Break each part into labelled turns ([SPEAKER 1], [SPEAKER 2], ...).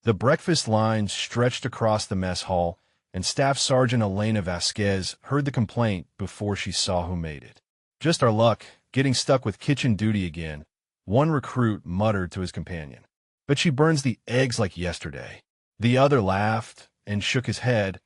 [SPEAKER 1] The breakfast line stretched across the mess hall, and Staff Sergeant Elena Vasquez heard the complaint before she saw who made it. "Just our luck, getting stuck with kitchen duty again," one recruit muttered to his companion. "But she burns the eggs like yesterday." The other laughed and shook his head,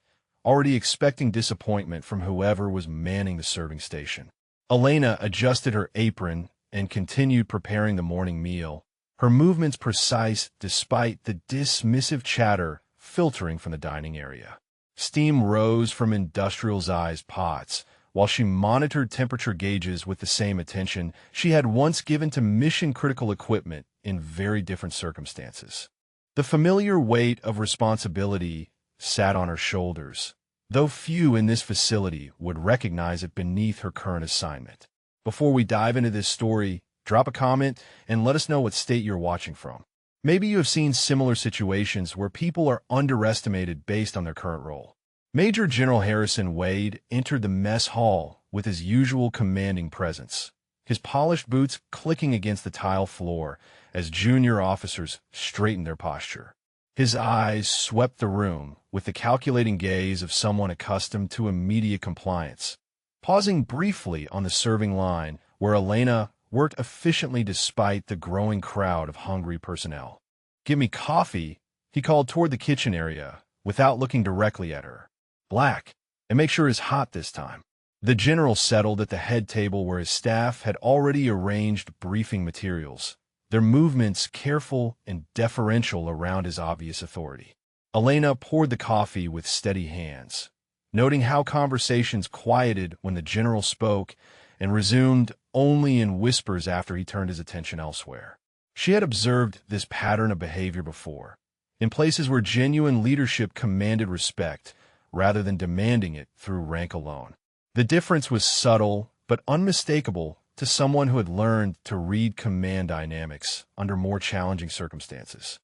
[SPEAKER 1] already expecting disappointment from whoever was manning the serving station. Elena adjusted her apron and continued preparing the morning meal, her movements precise despite the dismissive chatter filtering from the dining area. Steam rose from industrial-sized pots, while she monitored temperature gauges with the same attention she had once given to mission-critical equipment in very different circumstances. The familiar weight of responsibility sat on her shoulders, though few in this facility would recognize it beneath her current assignment. Before we dive into this story, drop a comment and let us know what state you're watching from. Maybe you have seen similar situations where people are underestimated based on their current role. Major General Harrison Wade entered the mess hall with his usual commanding presence, his polished boots clicking against the tile floor as junior officers straightened their posture. His eyes swept the room with the calculating gaze of someone accustomed to immediate compliance, pausing briefly on the serving line where Elena worked efficiently despite the growing crowd of hungry personnel. "Give me coffee," he called toward the kitchen area without looking directly at her. "Black, and make sure it's hot this time." The general settled at the head table where his staff had already arranged briefing materials, their movements careful and deferential around his obvious authority. Elena poured the coffee with steady hands, noting how conversations quieted when the general spoke and resumed only in whispers after he turned his attention elsewhere. She had observed this pattern of behavior before, in places where genuine leadership commanded respect rather than demanding it through rank alone. The difference was subtle but unmistakable to someone who had learned to read command dynamics under more challenging circumstances.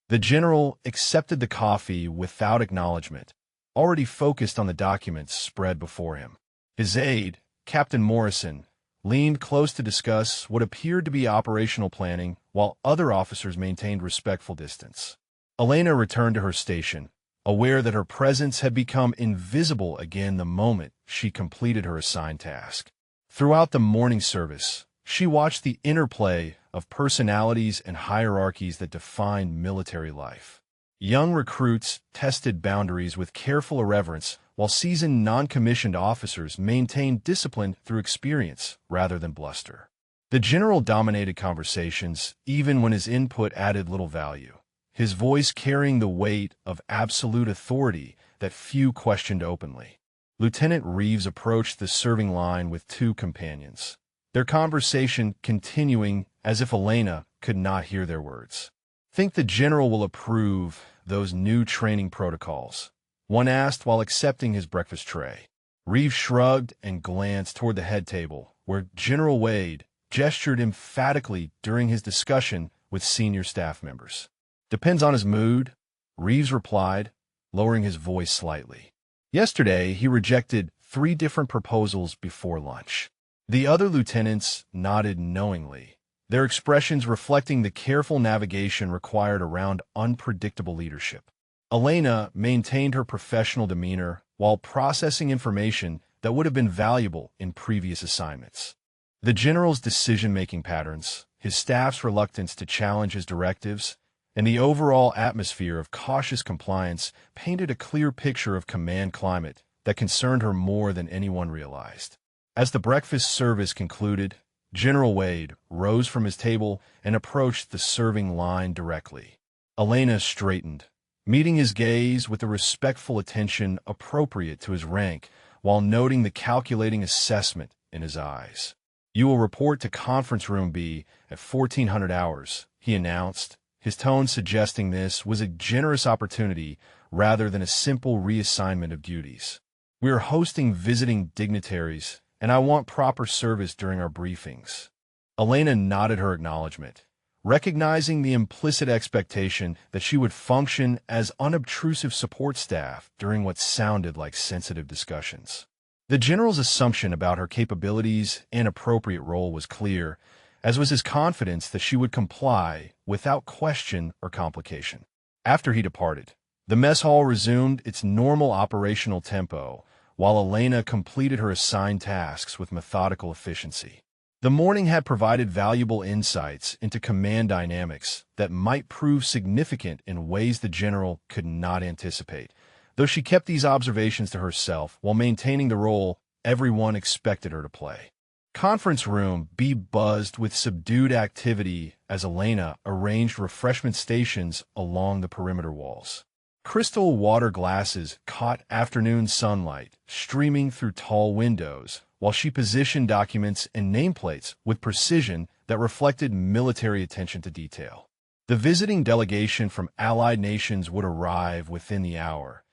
[SPEAKER 1] The general accepted the coffee without acknowledgement, already focused on the documents spread before him. His aide, Captain Morrison, leaned close to discuss what appeared to be operational planning while other officers maintained respectful distance. Elena returned to her station, aware that her presence had become invisible again the moment she completed her assigned task. Throughout the morning service, she watched the interplay of personalities and hierarchies that defined military life. Young recruits tested boundaries with careful irreverence, while seasoned non-commissioned officers maintained discipline through experience rather than bluster. The general dominated conversations, even when his input added little value, his voice carrying the weight of absolute authority that few questioned openly. Lieutenant Reeves approached the serving line with two companions, their conversation continuing as if Elena could not hear their words. "Think the general will approve those new training protocols?" one asked while accepting his breakfast tray. Reeves shrugged and glanced toward the head table, where General Wade gestured emphatically during his discussion with senior staff members. "Depends on his mood," Reeves replied, lowering his voice slightly. Yesterday, he rejected 3 different proposals before lunch. The other lieutenants nodded knowingly, their expressions reflecting the careful navigation required around unpredictable leadership. Elena maintained her professional demeanor while processing information that would have been valuable in previous assignments. The general's decision-making patterns, his staff's reluctance to challenge his directives, and the overall atmosphere of cautious compliance painted a clear picture of command climate that concerned her more than anyone realized. As the breakfast service concluded, General Wade rose from his table and approached the serving line directly. Elena straightened, meeting his gaze with the respectful attention appropriate to his rank while noting the calculating assessment in his eyes. "You will report to Conference Room B at 1400 hours, he announced, his tone suggesting this was a generous opportunity rather than a simple reassignment of duties. "We are hosting visiting dignitaries, and I want proper service during our briefings." Elena nodded her acknowledgement, recognizing the implicit expectation that she would function as unobtrusive support staff during what sounded like sensitive discussions. The general's assumption about her capabilities and appropriate role was clear, as was his confidence that she would comply without question or complication. After he departed, the mess hall resumed its normal operational tempo, while Elena completed her assigned tasks with methodical efficiency. The morning had provided valuable insights into command dynamics that might prove significant in ways the general could not anticipate, though she kept these observations to herself while maintaining the role everyone expected her to play. Conference room B buzzed with subdued activity as Elena arranged refreshment stations along the perimeter walls. Crystal water glasses caught afternoon sunlight streaming through tall windows, while she positioned documents and nameplates with precision that reflected military attention to detail. The visiting delegation from allied nations would arrive within the hour,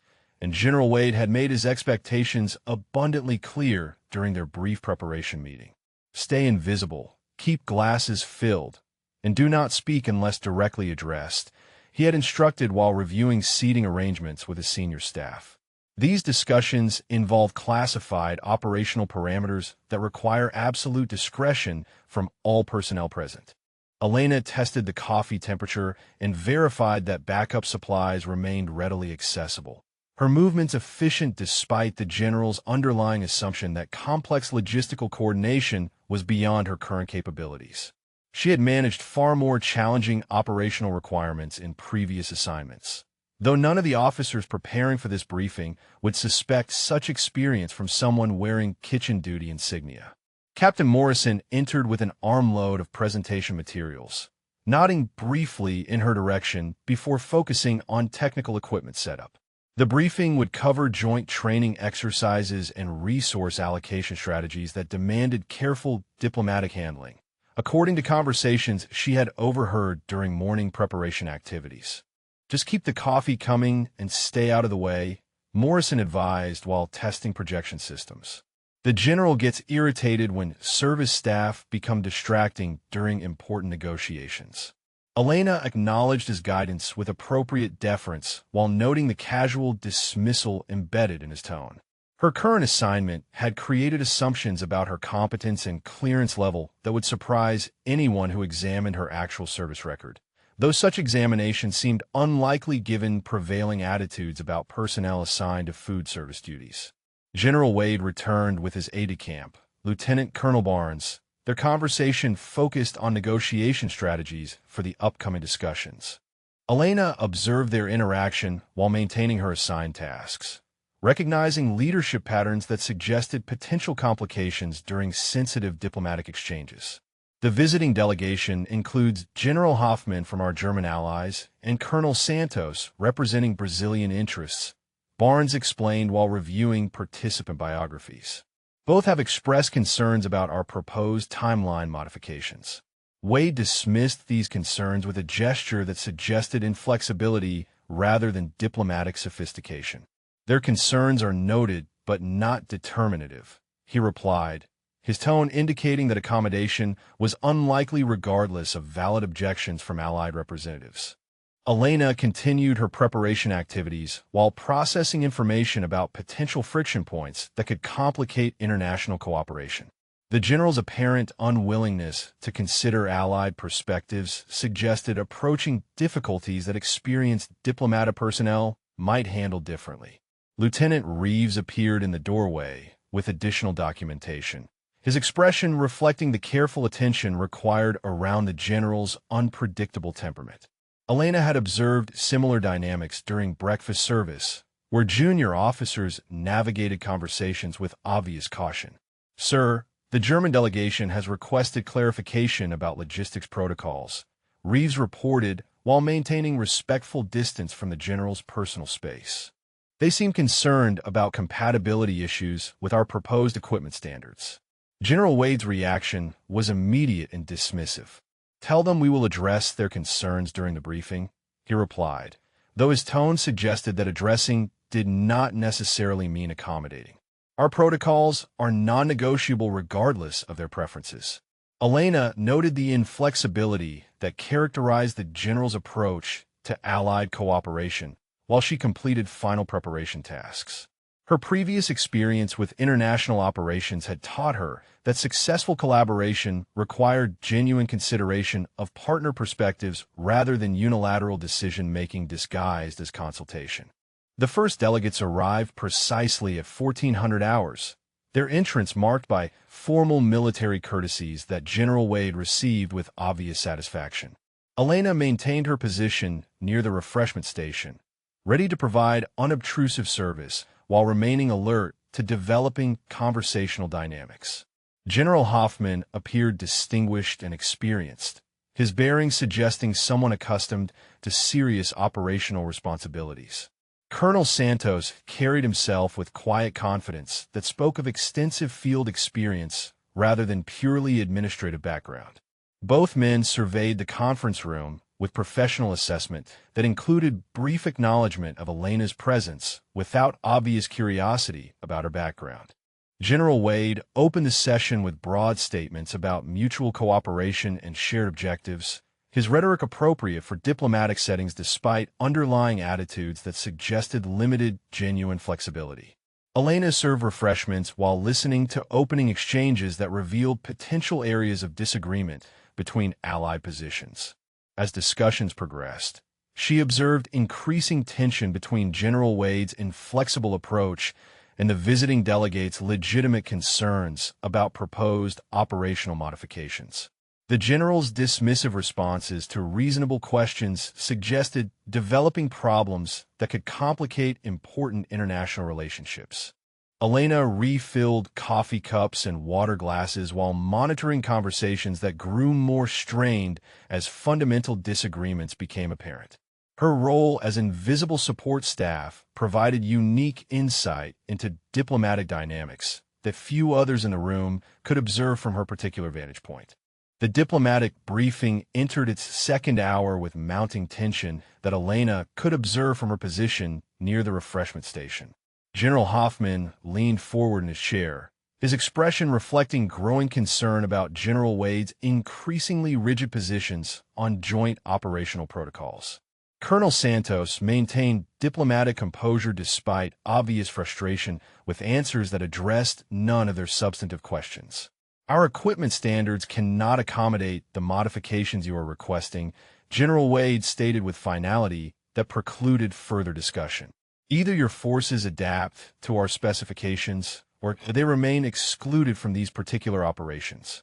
[SPEAKER 1] and General Wade had made his expectations abundantly clear during their brief preparation meeting. Stay invisible, keep glasses filled, and do not speak unless directly addressed, he had instructed while reviewing seating arrangements with his senior staff. These discussions involve classified operational parameters that require absolute discretion from all personnel present. Elena tested the coffee temperature and verified that backup supplies remained readily accessible. Her movements efficient despite the general's underlying assumption that complex logistical coordination was beyond her current capabilities. She had managed far more challenging operational requirements in previous assignments, though none of the officers preparing for this briefing would suspect such experience from someone wearing kitchen duty insignia. Captain Morrison entered with an armload of presentation materials, nodding briefly in her direction before focusing on technical equipment setup. The briefing would cover joint training exercises and resource allocation strategies that demanded careful diplomatic handling, according to conversations she had overheard during morning preparation activities. Just keep the coffee coming and stay out of the way, Morrison advised while testing projection systems. The general gets irritated when service staff become distracting during important negotiations. Elena acknowledged his guidance with appropriate deference while noting the casual dismissal embedded in his tone. Her current assignment had created assumptions about her competence and clearance level that would surprise anyone who examined her actual service record, though such examination seemed unlikely given prevailing attitudes about personnel assigned to food service duties. General Wade returned with his aide-de-camp, Lieutenant Colonel Barnes. Their conversation focused on negotiation strategies for the upcoming discussions. Elena observed their interaction while maintaining her assigned tasks, recognizing leadership patterns that suggested potential complications during sensitive diplomatic exchanges. The visiting delegation includes General Hoffman from our German allies and Colonel Santos representing Brazilian interests, Barnes explained while reviewing participant biographies. Both have expressed concerns about our proposed timeline modifications. Wade dismissed these concerns with a gesture that suggested inflexibility rather than diplomatic sophistication. Their concerns are noted but not determinative, he replied, his tone indicating that accommodation was unlikely regardless of valid objections from Allied representatives. Elena continued her preparation activities while processing information about potential friction points that could complicate international cooperation. The general's apparent unwillingness to consider Allied perspectives suggested approaching difficulties that experienced diplomatic personnel might handle differently. Lieutenant Reeves appeared in the doorway with additional documentation, his expression reflecting the careful attention required around the general's unpredictable temperament. Elena had observed similar dynamics during breakfast service, where junior officers navigated conversations with obvious caution. Sir, the German delegation has requested clarification about logistics protocols, Reeves reported while maintaining respectful distance from the general's personal space. They seem concerned about compatibility issues with our proposed equipment standards. General Wade's reaction was immediate and dismissive. Tell them we will address their concerns during the briefing, he replied, though his tone suggested that addressing did not necessarily mean accommodating. Our protocols are non-negotiable regardless of their preferences. Elena noted the inflexibility that characterized the general's approach to Allied cooperation while she completed final preparation tasks. Her previous experience with international operations had taught her that successful collaboration required genuine consideration of partner perspectives rather than unilateral decision-making disguised as consultation. The first delegates arrived precisely at 1400 hours, their entrance marked by formal military courtesies that General Wade received with obvious satisfaction. Elena maintained her position near the refreshment station, ready to provide unobtrusive service while remaining alert to developing conversational dynamics. General Hoffman appeared distinguished and experienced, his bearing suggesting someone accustomed to serious operational responsibilities. Colonel Santos carried himself with quiet confidence that spoke of extensive field experience rather than purely administrative background. Both men surveyed the conference room with professional assessment that included brief acknowledgement of Elena's presence without obvious curiosity about her background. General Wade opened the session with broad statements about mutual cooperation and shared objectives, his rhetoric appropriate for diplomatic settings despite underlying attitudes that suggested limited, genuine flexibility. Elena served refreshments while listening to opening exchanges that revealed potential areas of disagreement between allied positions. As discussions progressed, she observed increasing tension between General Wade's inflexible approach and the visiting delegates' legitimate concerns about proposed operational modifications. The general's dismissive responses to reasonable questions suggested developing problems that could complicate important international relationships. Elena refilled coffee cups and water glasses while monitoring conversations that grew more strained as fundamental disagreements became apparent. Her role as invisible support staff provided unique insight into diplomatic dynamics that few others in the room could observe from her particular vantage point. The diplomatic briefing entered its second hour with mounting tension that Elena could observe from her position near the refreshment station. General Hoffman leaned forward in his chair, his expression reflecting growing concern about General Wade's increasingly rigid positions on joint operational protocols. Colonel Santos maintained diplomatic composure despite obvious frustration with answers that addressed none of their substantive questions. "Our equipment standards cannot accommodate the modifications you are requesting," General Wade stated with finality that precluded further discussion. "Either your forces adapt to our specifications, or they remain excluded from these particular operations."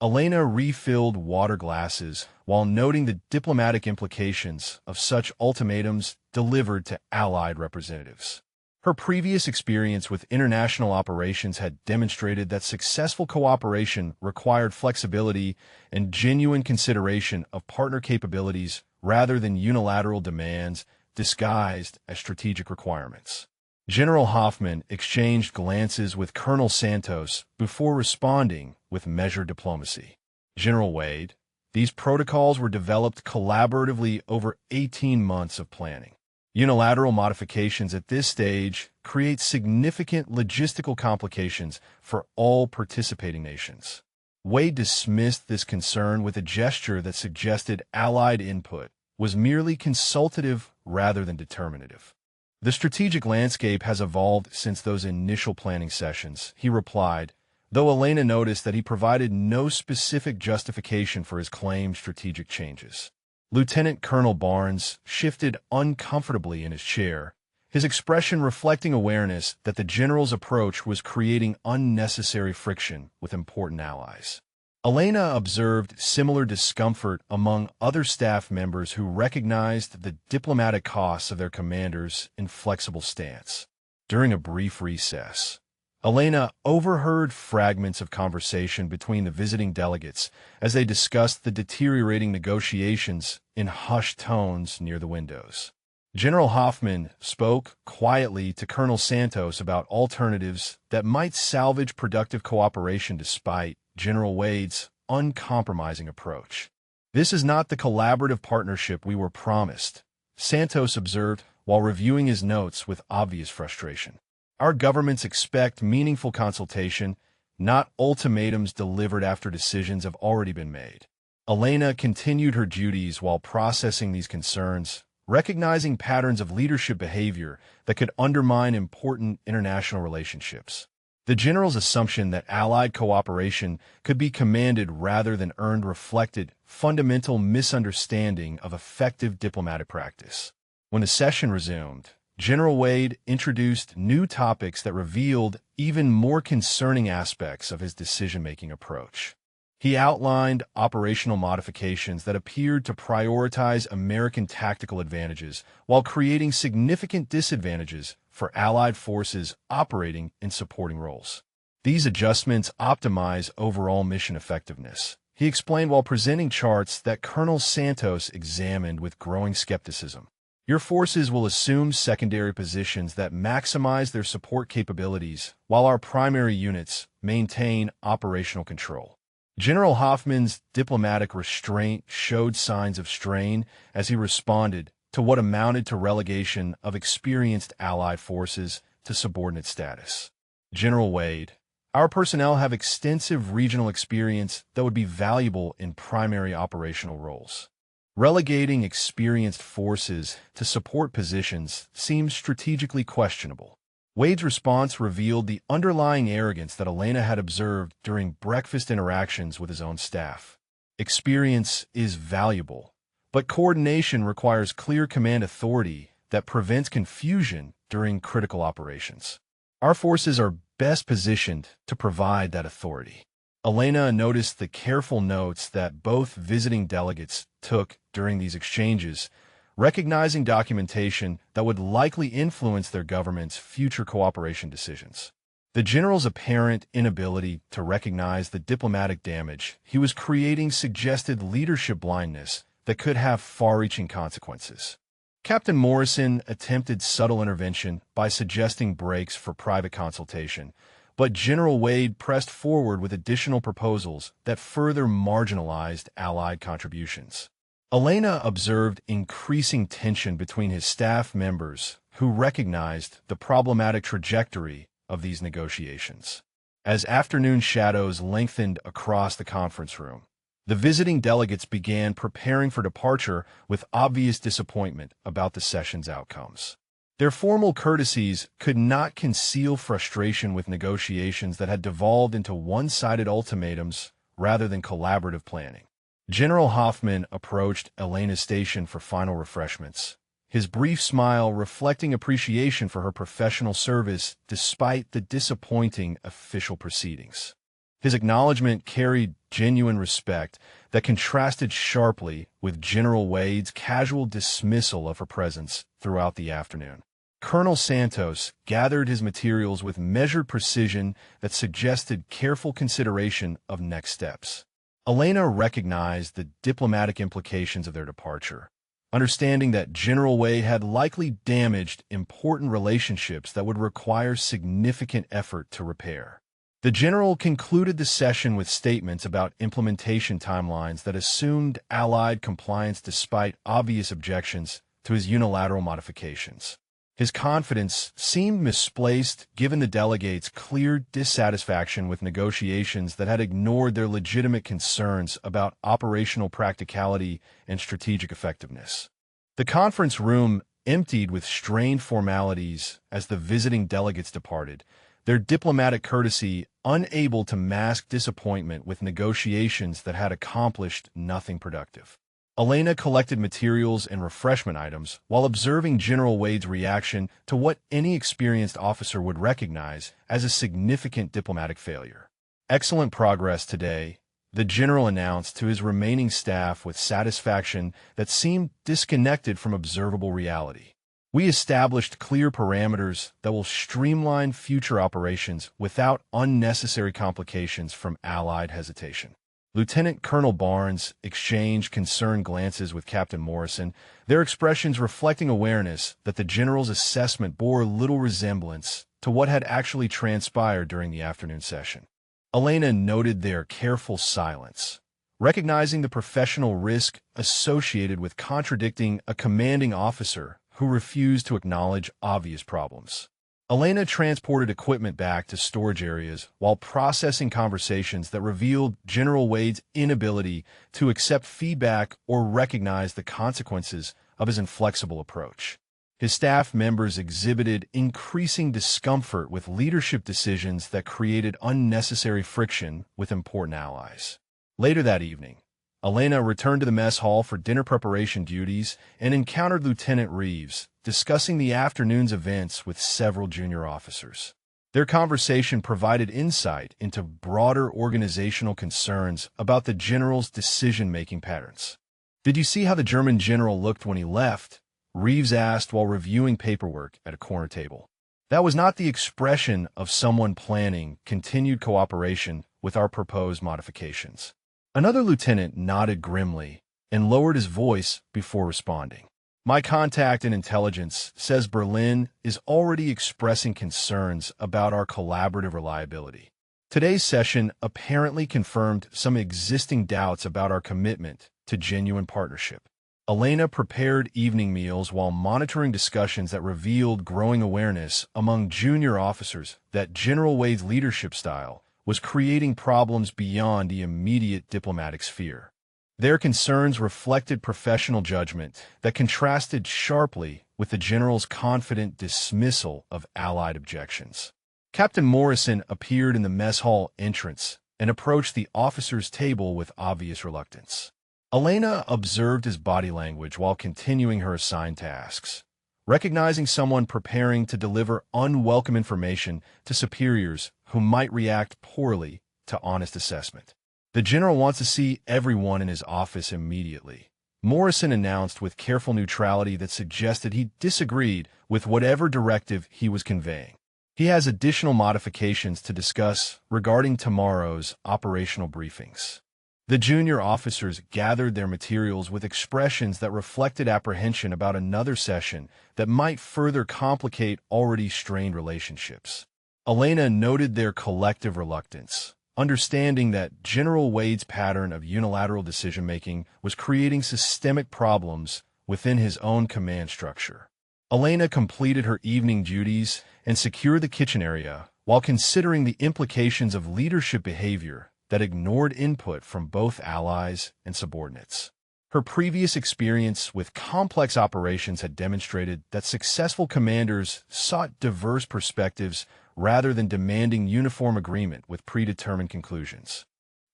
[SPEAKER 1] Elena refilled water glasses while noting the diplomatic implications of such ultimatums delivered to Allied representatives. Her previous experience with international operations had demonstrated that successful cooperation required flexibility and genuine consideration of partner capabilities rather than unilateral demands disguised as strategic requirements. General Hoffman exchanged glances with Colonel Santos before responding with measured diplomacy. "General Wade, these protocols were developed collaboratively over 18 months of planning. Unilateral modifications at this stage create significant logistical complications for all participating nations." Wade dismissed this concern with a gesture that suggested Allied input was merely consultative rather than determinative. "The strategic landscape has evolved since those initial planning sessions," he replied, though Elena noticed that he provided no specific justification for his claimed strategic changes. Lieutenant Colonel Barnes shifted uncomfortably in his chair, his expression reflecting awareness that the general's approach was creating unnecessary friction with important allies. Elena observed similar discomfort among other staff members who recognized the diplomatic costs of their commander's inflexible stance. During a brief recess, Elena overheard fragments of conversation between the visiting delegates as they discussed the deteriorating negotiations in hushed tones near the windows. General Hoffman spoke quietly to Colonel Santos about alternatives that might salvage productive cooperation despite General Wade's uncompromising approach. "This is not the collaborative partnership we were promised," Santos observed while reviewing his notes with obvious frustration. "Our governments expect meaningful consultation, not ultimatums delivered after decisions have already been made." Elena continued her duties while processing these concerns, recognizing patterns of leadership behavior that could undermine important international relationships. The general's assumption that Allied cooperation could be commanded rather than earned reflected fundamental misunderstanding of effective diplomatic practice. When the session resumed, General Wade introduced new topics that revealed even more concerning aspects of his decision-making approach. He outlined operational modifications that appeared to prioritize American tactical advantages while creating significant disadvantages for Allied forces operating in supporting roles. These adjustments optimize overall mission effectiveness, he explained while presenting charts that Colonel Santos examined with growing skepticism. Your forces will assume secondary positions that maximize their support capabilities, while our primary units maintain operational control. General Hoffman's diplomatic restraint showed signs of strain as he responded to what amounted to relegation of experienced Allied forces to subordinate status. General Wade, our personnel have extensive regional experience that would be valuable in primary operational roles. Relegating experienced forces to support positions seems strategically questionable. Wade's response revealed the underlying arrogance that Elena had observed during breakfast interactions with his own staff. Experience is valuable, but coordination requires clear command authority that prevents confusion during critical operations. Our forces are best positioned to provide that authority. Elena noticed the careful notes that both visiting delegates took during these exchanges, recognizing documentation that would likely influence their government's future cooperation decisions. The general's apparent inability to recognize the diplomatic damage he was creating suggested leadership blindness that could have far-reaching consequences. Captain Morrison attempted subtle intervention by suggesting breaks for private consultation, but General Wade pressed forward with additional proposals that further marginalized Allied contributions. Elena observed increasing tension between his staff members who recognized the problematic trajectory of these negotiations. As afternoon shadows lengthened across the conference room, the visiting delegates began preparing for departure with obvious disappointment about the session's outcomes. Their formal courtesies could not conceal frustration with negotiations that had devolved into one-sided ultimatums rather than collaborative planning. General Hoffman approached Elena's station for final refreshments, his brief smile reflecting appreciation for her professional service despite the disappointing official proceedings. His acknowledgement carried genuine respect that contrasted sharply with General Wade's casual dismissal of her presence throughout the afternoon. Colonel Santos gathered his materials with measured precision that suggested careful consideration of next steps. Elena recognized the diplomatic implications of their departure, understanding that General Wade had likely damaged important relationships that would require significant effort to repair. The general concluded the session with statements about implementation timelines that assumed Allied compliance despite obvious objections to his unilateral modifications. His confidence seemed misplaced given the delegates' clear dissatisfaction with negotiations that had ignored their legitimate concerns about operational practicality and strategic effectiveness. The conference room emptied with strained formalities as the visiting delegates departed, their diplomatic courtesy unable to mask disappointment with negotiations that had accomplished nothing productive. Elena collected materials and refreshment items while observing General Wade's reaction to what any experienced officer would recognize as a significant diplomatic failure. Excellent progress today, the general announced to his remaining staff with satisfaction that seemed disconnected from observable reality. We established clear parameters that will streamline future operations without unnecessary complications from Allied hesitation. Lieutenant Colonel Barnes exchanged concerned glances with Captain Morrison, their expressions reflecting awareness that the general's assessment bore little resemblance to what had actually transpired during the afternoon session. Elena noted their careful silence, recognizing the professional risk associated with contradicting a commanding officer who refused to acknowledge obvious problems. Elena transported equipment back to storage areas while processing conversations that revealed General Wade's inability to accept feedback or recognize the consequences of his inflexible approach. His staff members exhibited increasing discomfort with leadership decisions that created unnecessary friction with important allies. Later that evening, Elena returned to the mess hall for dinner preparation duties and encountered Lieutenant Reeves, discussing the afternoon's events with several junior officers. Their conversation provided insight into broader organizational concerns about the general's decision-making patterns. "Did you see how the German general looked when he left?" Reeves asked while reviewing paperwork at a corner table. "That was not the expression of someone planning continued cooperation with our proposed modifications." Another lieutenant nodded grimly and lowered his voice before responding. "My contact in intelligence says Berlin is already expressing concerns about our collaborative reliability. Today's session apparently confirmed some existing doubts about our commitment to genuine partnership." Elena prepared evening meals while monitoring discussions that revealed growing awareness among junior officers that General Wade's leadership style was creating problems beyond the immediate diplomatic sphere. Their concerns reflected professional judgment that contrasted sharply with the general's confident dismissal of Allied objections. Captain Morrison appeared in the mess hall entrance and approached the officers' table with obvious reluctance. Elena observed his body language while continuing her assigned tasks. Recognizing someone preparing to deliver unwelcome information to superiors who might react poorly to honest assessment. "The general wants to see everyone in his office immediately," Morrison announced with careful neutrality that suggested he disagreed with whatever directive he was conveying. "He has additional modifications to discuss regarding tomorrow's operational briefings." The junior officers gathered their materials with expressions that reflected apprehension about another session that might further complicate already strained relationships. Elena noted their collective reluctance, understanding that General Wade's pattern of unilateral decision-making was creating systemic problems within his own command structure. Elena completed her evening duties and secured the kitchen area while considering the implications of leadership behavior that ignored input from both allies and subordinates. Her previous experience with complex operations had demonstrated that successful commanders sought diverse perspectives rather than demanding uniform agreement with predetermined conclusions.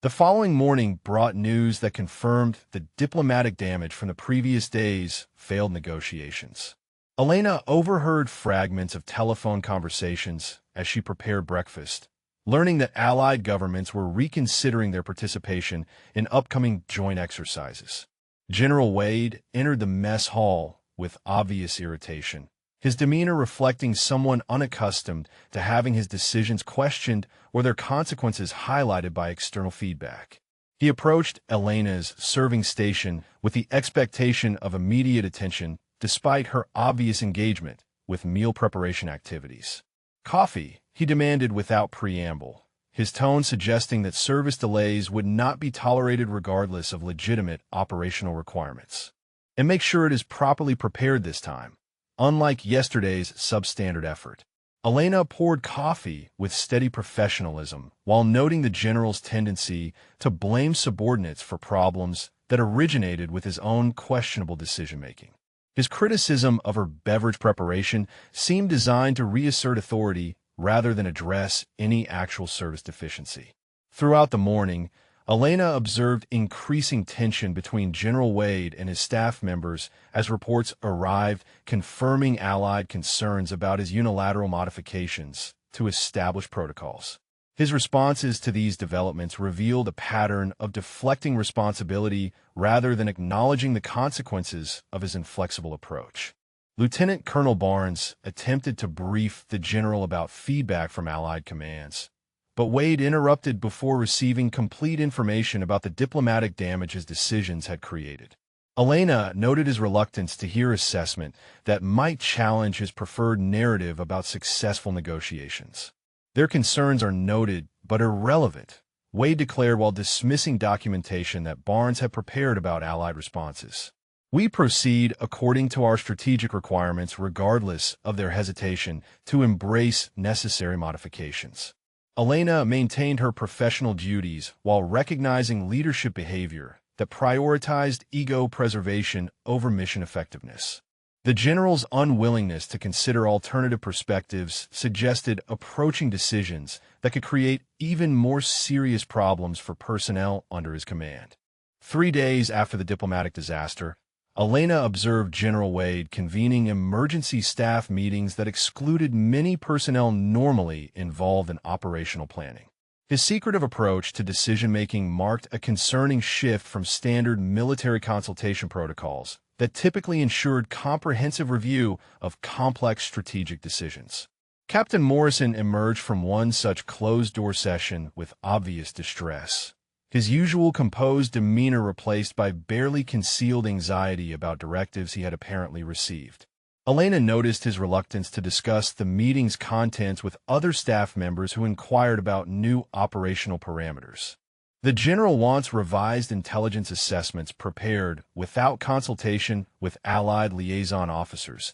[SPEAKER 1] The following morning brought news that confirmed the diplomatic damage from the previous day's failed negotiations. Elena overheard fragments of telephone conversations as she prepared breakfast, learning that Allied governments were reconsidering their participation in upcoming joint exercises. General Wade entered the mess hall with obvious irritation, his demeanor reflecting someone unaccustomed to having his decisions questioned or their consequences highlighted by external feedback. He approached Elena's serving station with the expectation of immediate attention, despite her obvious engagement with meal preparation activities. "Coffee," he demanded without preamble, his tone suggesting that service delays would not be tolerated regardless of legitimate operational requirements. "And make sure it is properly prepared this time, unlike yesterday's substandard effort." Elena poured coffee with steady professionalism while noting the general's tendency to blame subordinates for problems that originated with his own questionable decision-making. His criticism of her beverage preparation seemed designed to reassert authority rather than address any actual service deficiency. Throughout the morning, Elena observed increasing tension between General Wade and his staff members as reports arrived confirming Allied concerns about his unilateral modifications to established protocols. His responses to these developments revealed a pattern of deflecting responsibility rather than acknowledging the consequences of his inflexible approach. Lieutenant Colonel Barnes attempted to brief the general about feedback from Allied commands, but Wade interrupted before receiving complete information about the diplomatic damage his decisions had created. Elena noted his reluctance to hear assessment that might challenge his preferred narrative about successful negotiations. "Their concerns are noted but irrelevant," Wade declared while dismissing documentation that Barnes had prepared about Allied responses. "We proceed according to our strategic requirements regardless of their hesitation to embrace necessary modifications." Elena maintained her professional duties while recognizing leadership behavior that prioritized ego preservation over mission effectiveness. The general's unwillingness to consider alternative perspectives suggested approaching decisions that could create even more serious problems for personnel under his command. 3 days after the diplomatic disaster, Elena observed General Wade convening emergency staff meetings that excluded many personnel normally involved in operational planning. His secretive approach to decision-making marked a concerning shift from standard military consultation protocols that typically ensured comprehensive review of complex strategic decisions. Captain Morrison emerged from one such closed-door session with obvious distress, his usual composed demeanor replaced by barely concealed anxiety about directives he had apparently received. Elena noticed his reluctance to discuss the meeting's contents with other staff members who inquired about new operational parameters. The general wants revised intelligence assessments prepared without consultation with Allied liaison officers,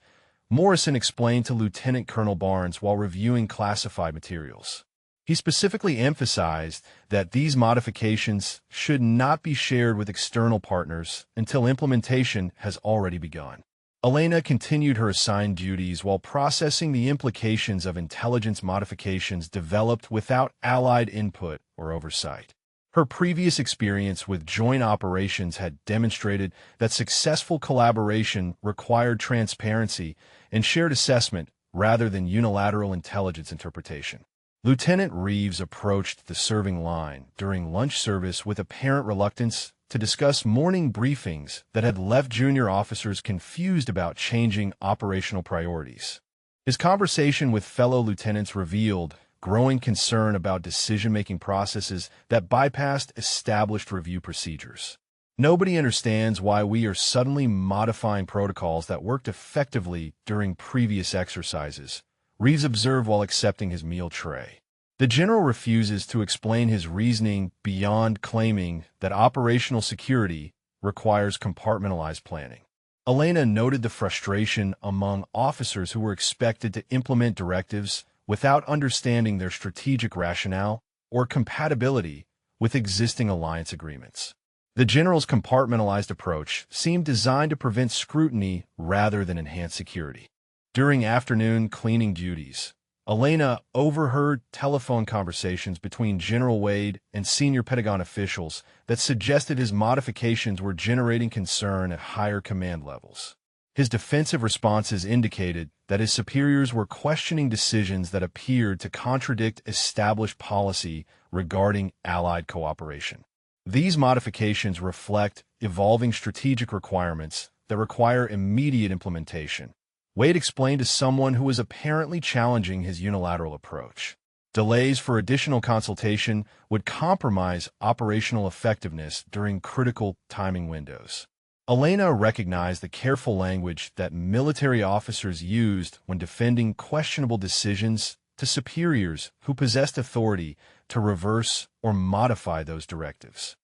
[SPEAKER 1] Morrison explained to Lieutenant Colonel Barnes while reviewing classified materials. He specifically emphasized that these modifications should not be shared with external partners until implementation has already begun. Elena continued her assigned duties while processing the implications of intelligence modifications developed without Allied input or oversight. Her previous experience with joint operations had demonstrated that successful collaboration required transparency and shared assessment rather than unilateral intelligence interpretation. Lieutenant Reeves approached the serving line during lunch service with apparent reluctance to discuss morning briefings that had left junior officers confused about changing operational priorities. His conversation with fellow lieutenants revealed growing concern about decision-making processes that bypassed established review procedures. Nobody understands why we are suddenly modifying protocols that worked effectively during previous exercises, Reeves observed while accepting his meal tray. The general refuses to explain his reasoning beyond claiming that operational security requires compartmentalized planning. Elena noted the frustration among officers who were expected to implement directives without understanding their strategic rationale or compatibility with existing alliance agreements. The general's compartmentalized approach seemed designed to prevent scrutiny rather than enhance security. During afternoon cleaning duties, Elena overheard telephone conversations between General Wade and senior Pentagon officials that suggested his modifications were generating concern at higher command levels. His defensive responses indicated that his superiors were questioning decisions that appeared to contradict established policy regarding Allied cooperation. These modifications reflect evolving strategic requirements that require immediate implementation, Wade explained to someone who was apparently challenging his unilateral approach. Delays for additional consultation would compromise operational effectiveness during critical timing windows. Elena recognized the careful language that military officers used when defending questionable decisions to superiors who possessed authority to reverse or modify those directives.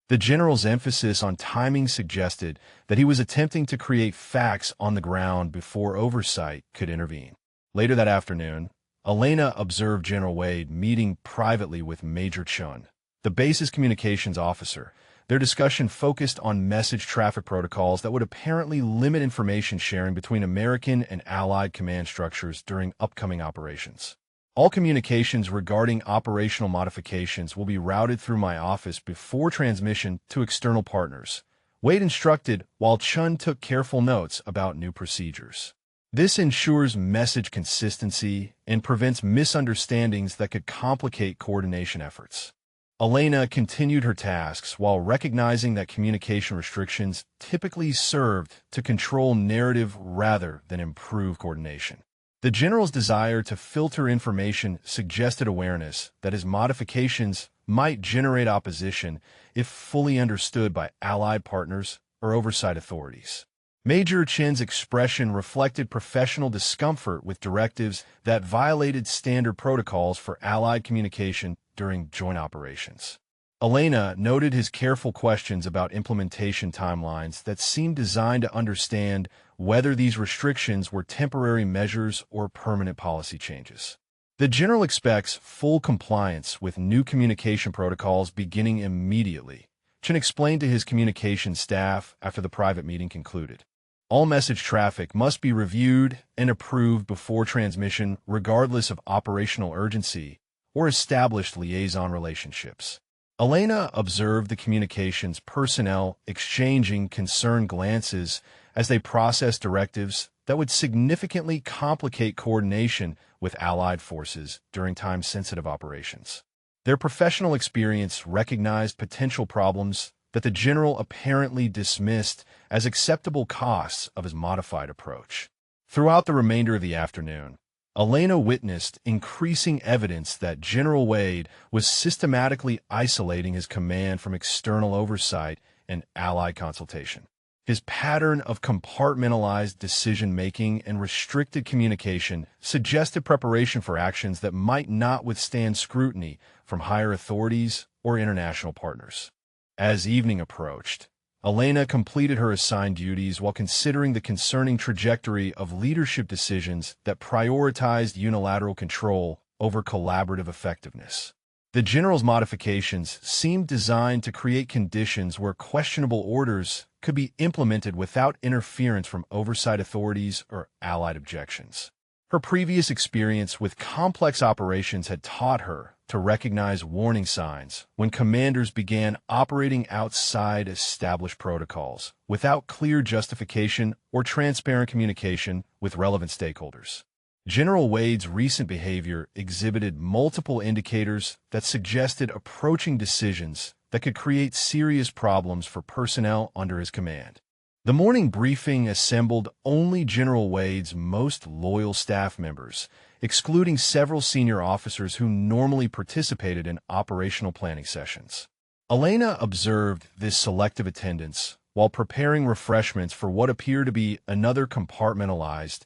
[SPEAKER 1] The general's emphasis on timing suggested that he was attempting to create facts on the ground before oversight could intervene. Later that afternoon, Elena observed General Wade meeting privately with Major Chun, the base's communications officer. Their discussion focused on message traffic protocols that would apparently limit information sharing between American and Allied command structures during upcoming operations. All communications regarding operational modifications will be routed through my office before transmission to external partners, Wade instructed while Chun took careful notes about new procedures. This ensures message consistency and prevents misunderstandings that could complicate coordination efforts. Elena continued her tasks while recognizing that communication restrictions typically served to control narrative rather than improve coordination. The general's desire to filter information suggested awareness that his modifications might generate opposition if fully understood by Allied partners or oversight authorities. Major Chin's expression reflected professional discomfort with directives that violated standard protocols for Allied communication during joint operations. Elena noted his careful questions about implementation timelines that seemed designed to understand whether these restrictions were temporary measures or permanent policy changes. The general expects full compliance with new communication protocols beginning immediately, Chen explained to his communications staff after the private meeting concluded. All message traffic must be reviewed and approved before transmission, regardless of operational urgency or established liaison relationships. Elena observed the communications personnel exchanging concerned glances as they processed directives that would significantly complicate coordination with Allied forces during time-sensitive operations. Their professional experience recognized potential problems that the general apparently dismissed as acceptable costs of his modified approach. Throughout the remainder of the afternoon, Elena witnessed increasing evidence that General Wade was systematically isolating his command from external oversight and Allied consultation. His pattern of compartmentalized decision-making and restricted communication suggested preparation for actions that might not withstand scrutiny from higher authorities or international partners. As evening approached, Elena completed her assigned duties while considering the concerning trajectory of leadership decisions that prioritized unilateral control over collaborative effectiveness. The general's modifications seemed designed to create conditions where questionable orders could be implemented without interference from oversight authorities or Allied objections. Her previous experience with complex operations had taught her to recognize warning signs when commanders began operating outside established protocols without clear justification or transparent communication with relevant stakeholders. General Wade's recent behavior exhibited multiple indicators that suggested approaching decisions that could create serious problems for personnel under his command. The morning briefing assembled only General Wade's most loyal staff members, excluding several senior officers who normally participated in operational planning sessions. Elena observed this selective attendance while preparing refreshments for what appeared to be another compartmentalized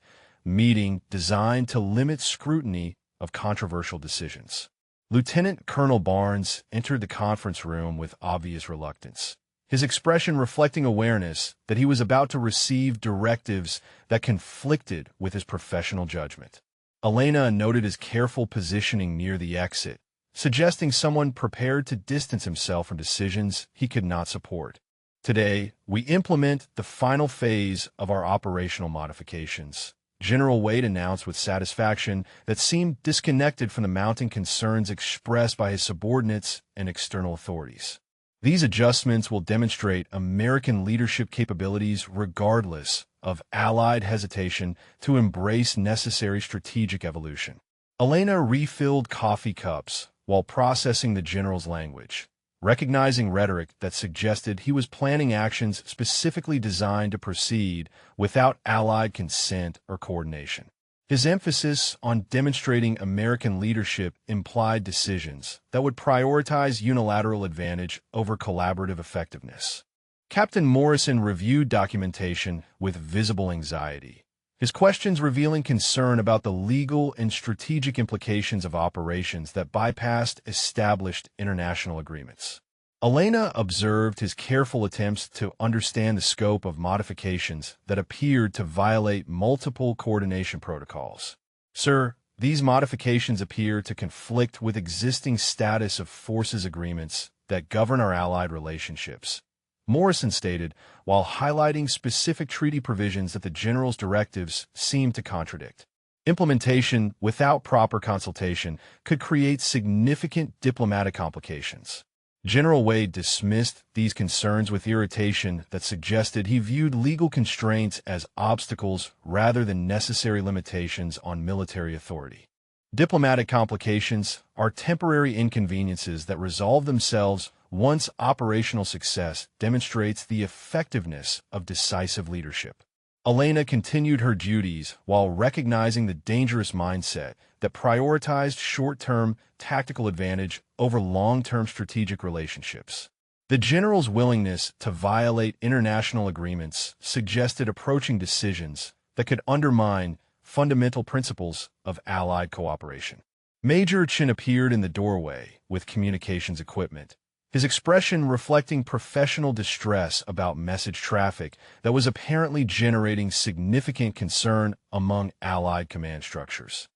[SPEAKER 1] meeting designed to limit scrutiny of controversial decisions. Lieutenant Colonel Barnes entered the conference room with obvious reluctance, his expression reflecting awareness that he was about to receive directives that conflicted with his professional judgment. Elena noted his careful positioning near the exit, suggesting someone prepared to distance himself from decisions he could not support. Today, we implement the final phase of our operational modifications, General Wade announced with satisfaction that seemed disconnected from the mounting concerns expressed by his subordinates and external authorities. These adjustments will demonstrate American leadership capabilities regardless of Allied hesitation to embrace necessary strategic evolution. Elena refilled coffee cups while processing the general's language, recognizing rhetoric that suggested he was planning actions specifically designed to proceed without Allied consent or coordination. His emphasis on demonstrating American leadership implied decisions that would prioritize unilateral advantage over collaborative effectiveness. Captain Morrison reviewed documentation with visible anxiety, his questions revealing concern about the legal and strategic implications of operations that bypassed established international agreements. Elena observed his careful attempts to understand the scope of modifications that appeared to violate multiple coordination protocols. Sir, these modifications appear to conflict with existing status of forces agreements that govern our Allied relationships, Morrison stated, while highlighting specific treaty provisions that the general's directives seemed to contradict. Implementation without proper consultation could create significant diplomatic complications. General Wade dismissed these concerns with irritation that suggested he viewed legal constraints as obstacles rather than necessary limitations on military authority. Diplomatic complications are temporary inconveniences that resolve themselves once operational success demonstrates the effectiveness of decisive leadership. Elena continued her duties while recognizing the dangerous mindset that prioritized short-term tactical advantage over long-term strategic relationships. The general's willingness to violate international agreements suggested approaching decisions that could undermine fundamental principles of Allied cooperation. Major Chin appeared in the doorway with communications equipment, his expression reflecting professional distress about message traffic that was apparently generating significant concern among Allied command structures.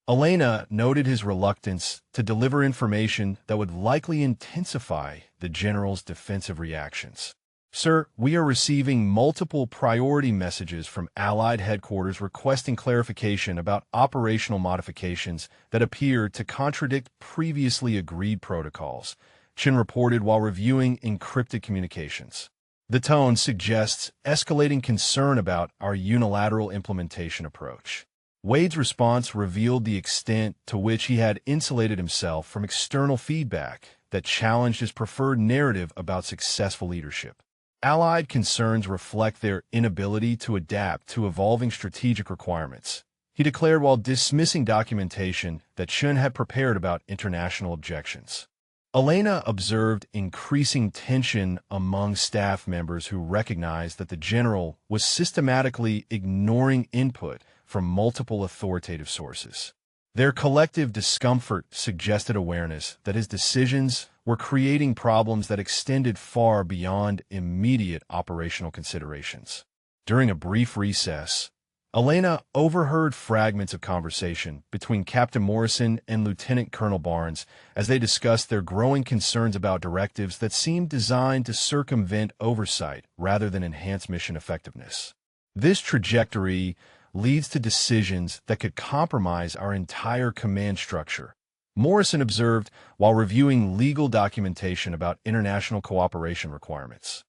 [SPEAKER 1] Elena noted his reluctance to deliver information that would likely intensify the general's defensive reactions. Sir, we are receiving multiple priority messages from Allied headquarters requesting clarification about operational modifications that appear to contradict previously agreed protocols, Chen reported while reviewing encrypted communications. The tone suggests escalating concern about our unilateral implementation approach. Wade's response revealed the extent to which he had insulated himself from external feedback that challenged his preferred narrative about successful leadership. Allied concerns reflect their inability to adapt to evolving strategic requirements, he declared while dismissing documentation that Chen had prepared about international objections. Elena observed increasing tension among staff members who recognized that the general was systematically ignoring input from multiple authoritative sources. Their collective discomfort suggested awareness that his decisions were creating problems that extended far beyond immediate operational considerations. During a brief recess, Elena overheard fragments of conversation between Captain Morrison and Lieutenant Colonel Barnes as they discussed their growing concerns about directives that seemed designed to circumvent oversight rather than enhance mission effectiveness. This trajectory leads to decisions that could compromise our entire command structure, Morrison observed while reviewing legal documentation about international cooperation requirements.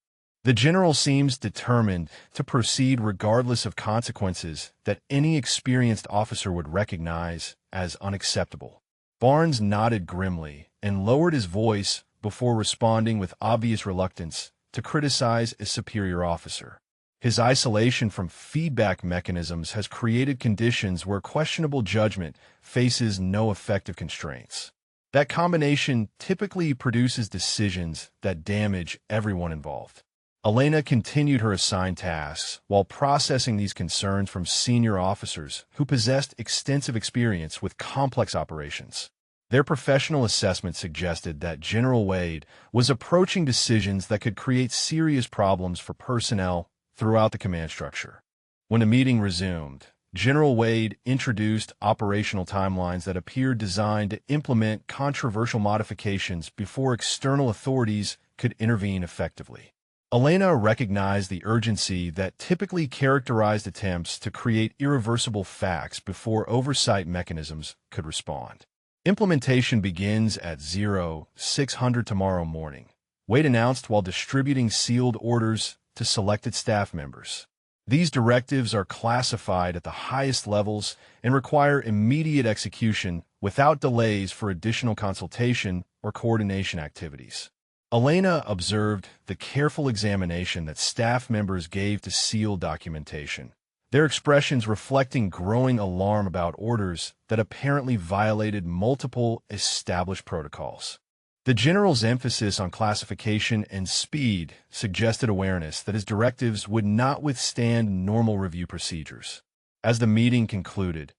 [SPEAKER 1] The general seems determined to proceed regardless of consequences that any experienced officer would recognize as unacceptable. Barnes nodded grimly and lowered his voice before responding with obvious reluctance to criticize a superior officer. His isolation from feedback mechanisms has created conditions where questionable judgment faces no effective constraints. That combination typically produces decisions that damage everyone involved. Elena continued her assigned tasks while processing these concerns from senior officers who possessed extensive experience with complex operations. Their professional assessment suggested that General Wade was approaching decisions that could create serious problems for personnel throughout the command structure. When the meeting resumed, General Wade introduced operational timelines that appeared designed to implement controversial modifications before external authorities could intervene effectively. Elena recognized the urgency that typically characterized attempts to create irreversible facts before oversight mechanisms could respond. Implementation begins at 0600 tomorrow morning, Wade announced while distributing sealed orders to selected staff members. These directives are classified at the highest levels and require immediate execution without delays for additional consultation or coordination activities. Elena observed the careful examination that staff members gave to sealed documentation, their expressions reflecting growing alarm about orders that apparently violated multiple established protocols. The general's emphasis on classification and speed suggested awareness that his directives would not withstand normal review procedures. As the meeting concluded,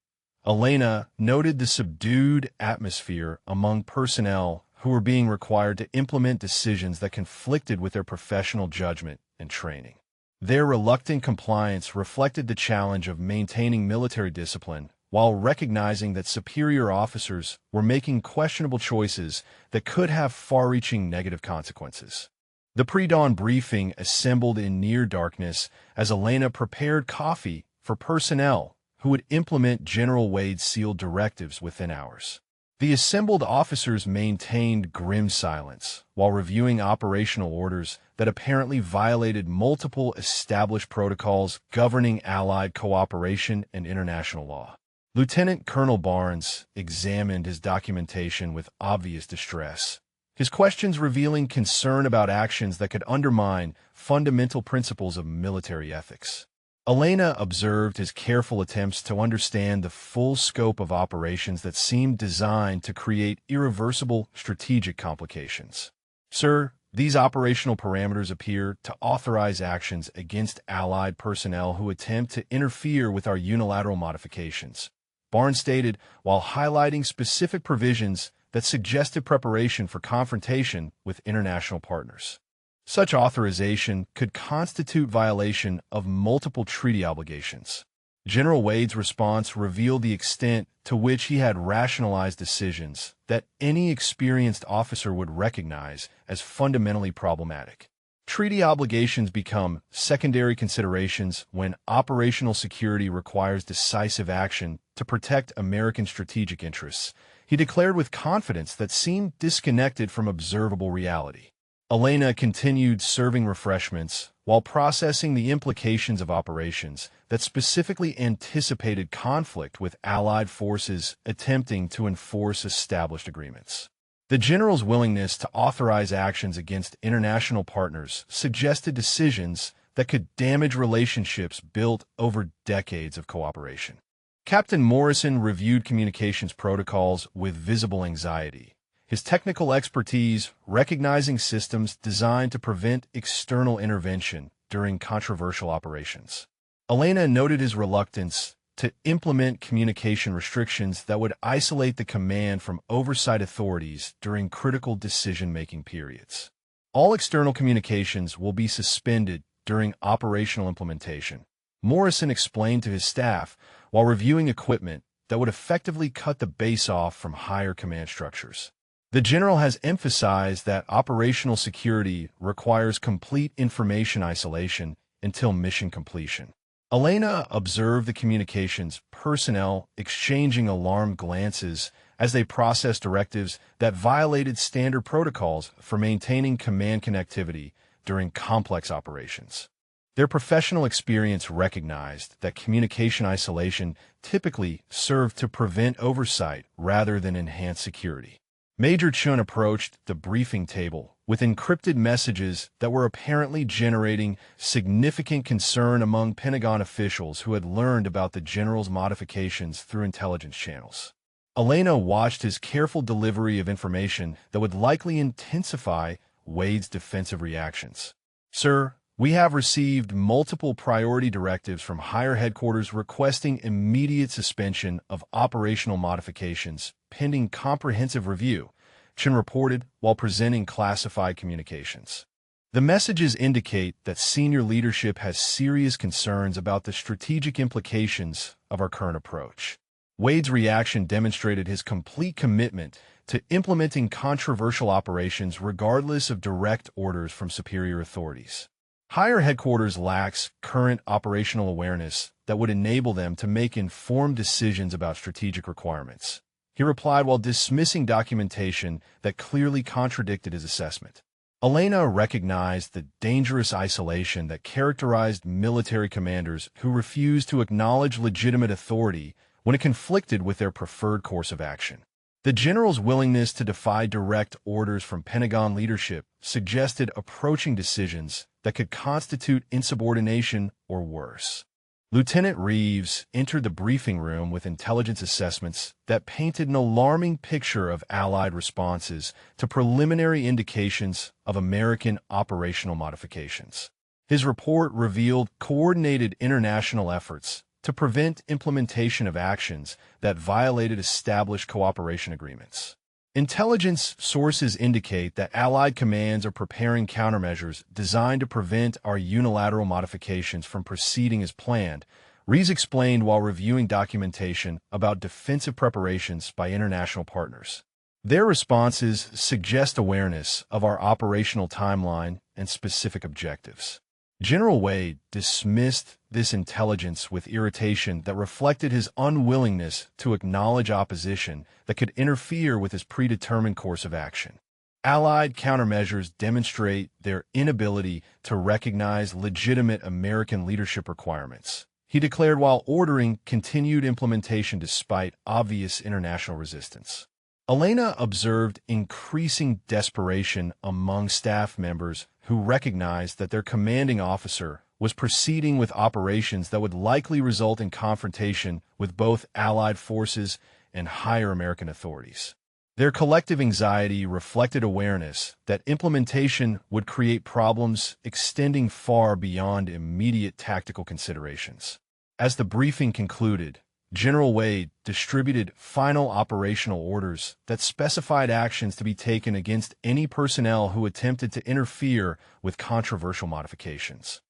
[SPEAKER 1] Elena noted the subdued atmosphere among personnel who were being required to implement decisions that conflicted with their professional judgment and training. Their reluctant compliance reflected the challenge of maintaining military discipline while recognizing that superior officers were making questionable choices that could have far-reaching negative consequences. The pre-dawn briefing assembled in near darkness as Elena prepared coffee for personnel who would implement General Wade's sealed directives within hours. The assembled officers maintained grim silence while reviewing operational orders that apparently violated multiple established protocols governing Allied cooperation and international law. Lieutenant Colonel Barnes examined his documentation with obvious distress, his questions revealing concern about actions that could undermine fundamental principles of military ethics. Elena observed his careful attempts to understand the full scope of operations that seemed designed to create irreversible strategic complications. Sir, these operational parameters appear to authorize actions against Allied personnel who attempt to interfere with our unilateral modifications, Barnes stated while highlighting specific provisions that suggested preparation for confrontation with international partners. Such authorization could constitute violation of multiple treaty obligations. General Wade's response revealed the extent to which he had rationalized decisions that any experienced officer would recognize as fundamentally problematic. Treaty obligations become secondary considerations when operational security requires decisive action to protect American strategic interests, he declared with confidence that seemed disconnected from observable reality. Elena continued serving refreshments while processing the implications of operations that specifically anticipated conflict with Allied forces attempting to enforce established agreements. The general's willingness to authorize actions against international partners suggested decisions that could damage relationships built over decades of cooperation. Captain Morrison reviewed communications protocols with visible anxiety, his technical expertise recognizing systems designed to prevent external intervention during controversial operations. Elena noted his reluctance to implement communication restrictions that would isolate the command from oversight authorities during critical decision-making periods. All external communications will be suspended during operational implementation, Morrison explained to his staff while reviewing equipment that would effectively cut the base off from higher command structures. The general has emphasized that operational security requires complete information isolation until mission completion. Elena observed the communications personnel exchanging alarmed glances as they processed directives that violated standard protocols for maintaining command connectivity during complex operations. Their professional experience recognized that communication isolation typically served to prevent oversight rather than enhance security. Major Chun approached the briefing table with encrypted messages that were apparently generating significant concern among Pentagon officials who had learned about the general's modifications through intelligence channels. Elena watched his careful delivery of information that would likely intensify Wade's defensive reactions. "Sir, we have received multiple priority directives from higher headquarters requesting immediate suspension of operational modifications pending comprehensive review," Chin reported while presenting classified communications. The messages indicate that senior leadership has serious concerns about the strategic implications of our current approach. Wade's reaction demonstrated his complete commitment to implementing controversial operations regardless of direct orders from superior authorities. Higher headquarters lacks current operational awareness that would enable them to make informed decisions about strategic requirements, he replied while dismissing documentation that clearly contradicted his assessment. Elena recognized the dangerous isolation that characterized military commanders who refused to acknowledge legitimate authority when it conflicted with their preferred course of action. The general's willingness to defy direct orders from Pentagon leadership suggested approaching decisions that could constitute insubordination or worse. Lieutenant Reeves entered the briefing room with intelligence assessments that painted an alarming picture of Allied responses to preliminary indications of American operational modifications. His report revealed coordinated international efforts to prevent implementation of actions that violated established cooperation agreements. Intelligence sources indicate that Allied commands are preparing countermeasures designed to prevent our unilateral modifications from proceeding as planned, Rees explained while reviewing documentation about defensive preparations by international partners. Their responses suggest awareness of our operational timeline and specific objectives. General Wade dismissed this intelligence with irritation that reflected his unwillingness to acknowledge opposition that could interfere with his predetermined course of action. Allied countermeasures demonstrate their inability to recognize legitimate American leadership requirements, he declared while ordering continued implementation despite obvious international resistance. Elena observed increasing desperation among staff members who recognized that their commanding officer was proceeding with operations that would likely result in confrontation with both Allied forces and higher American authorities. Their collective anxiety reflected awareness that implementation would create problems extending far beyond immediate tactical considerations. As the briefing concluded, General Wade distributed final operational orders that specified actions to be taken against any personnel who attempted to interfere with controversial modifications.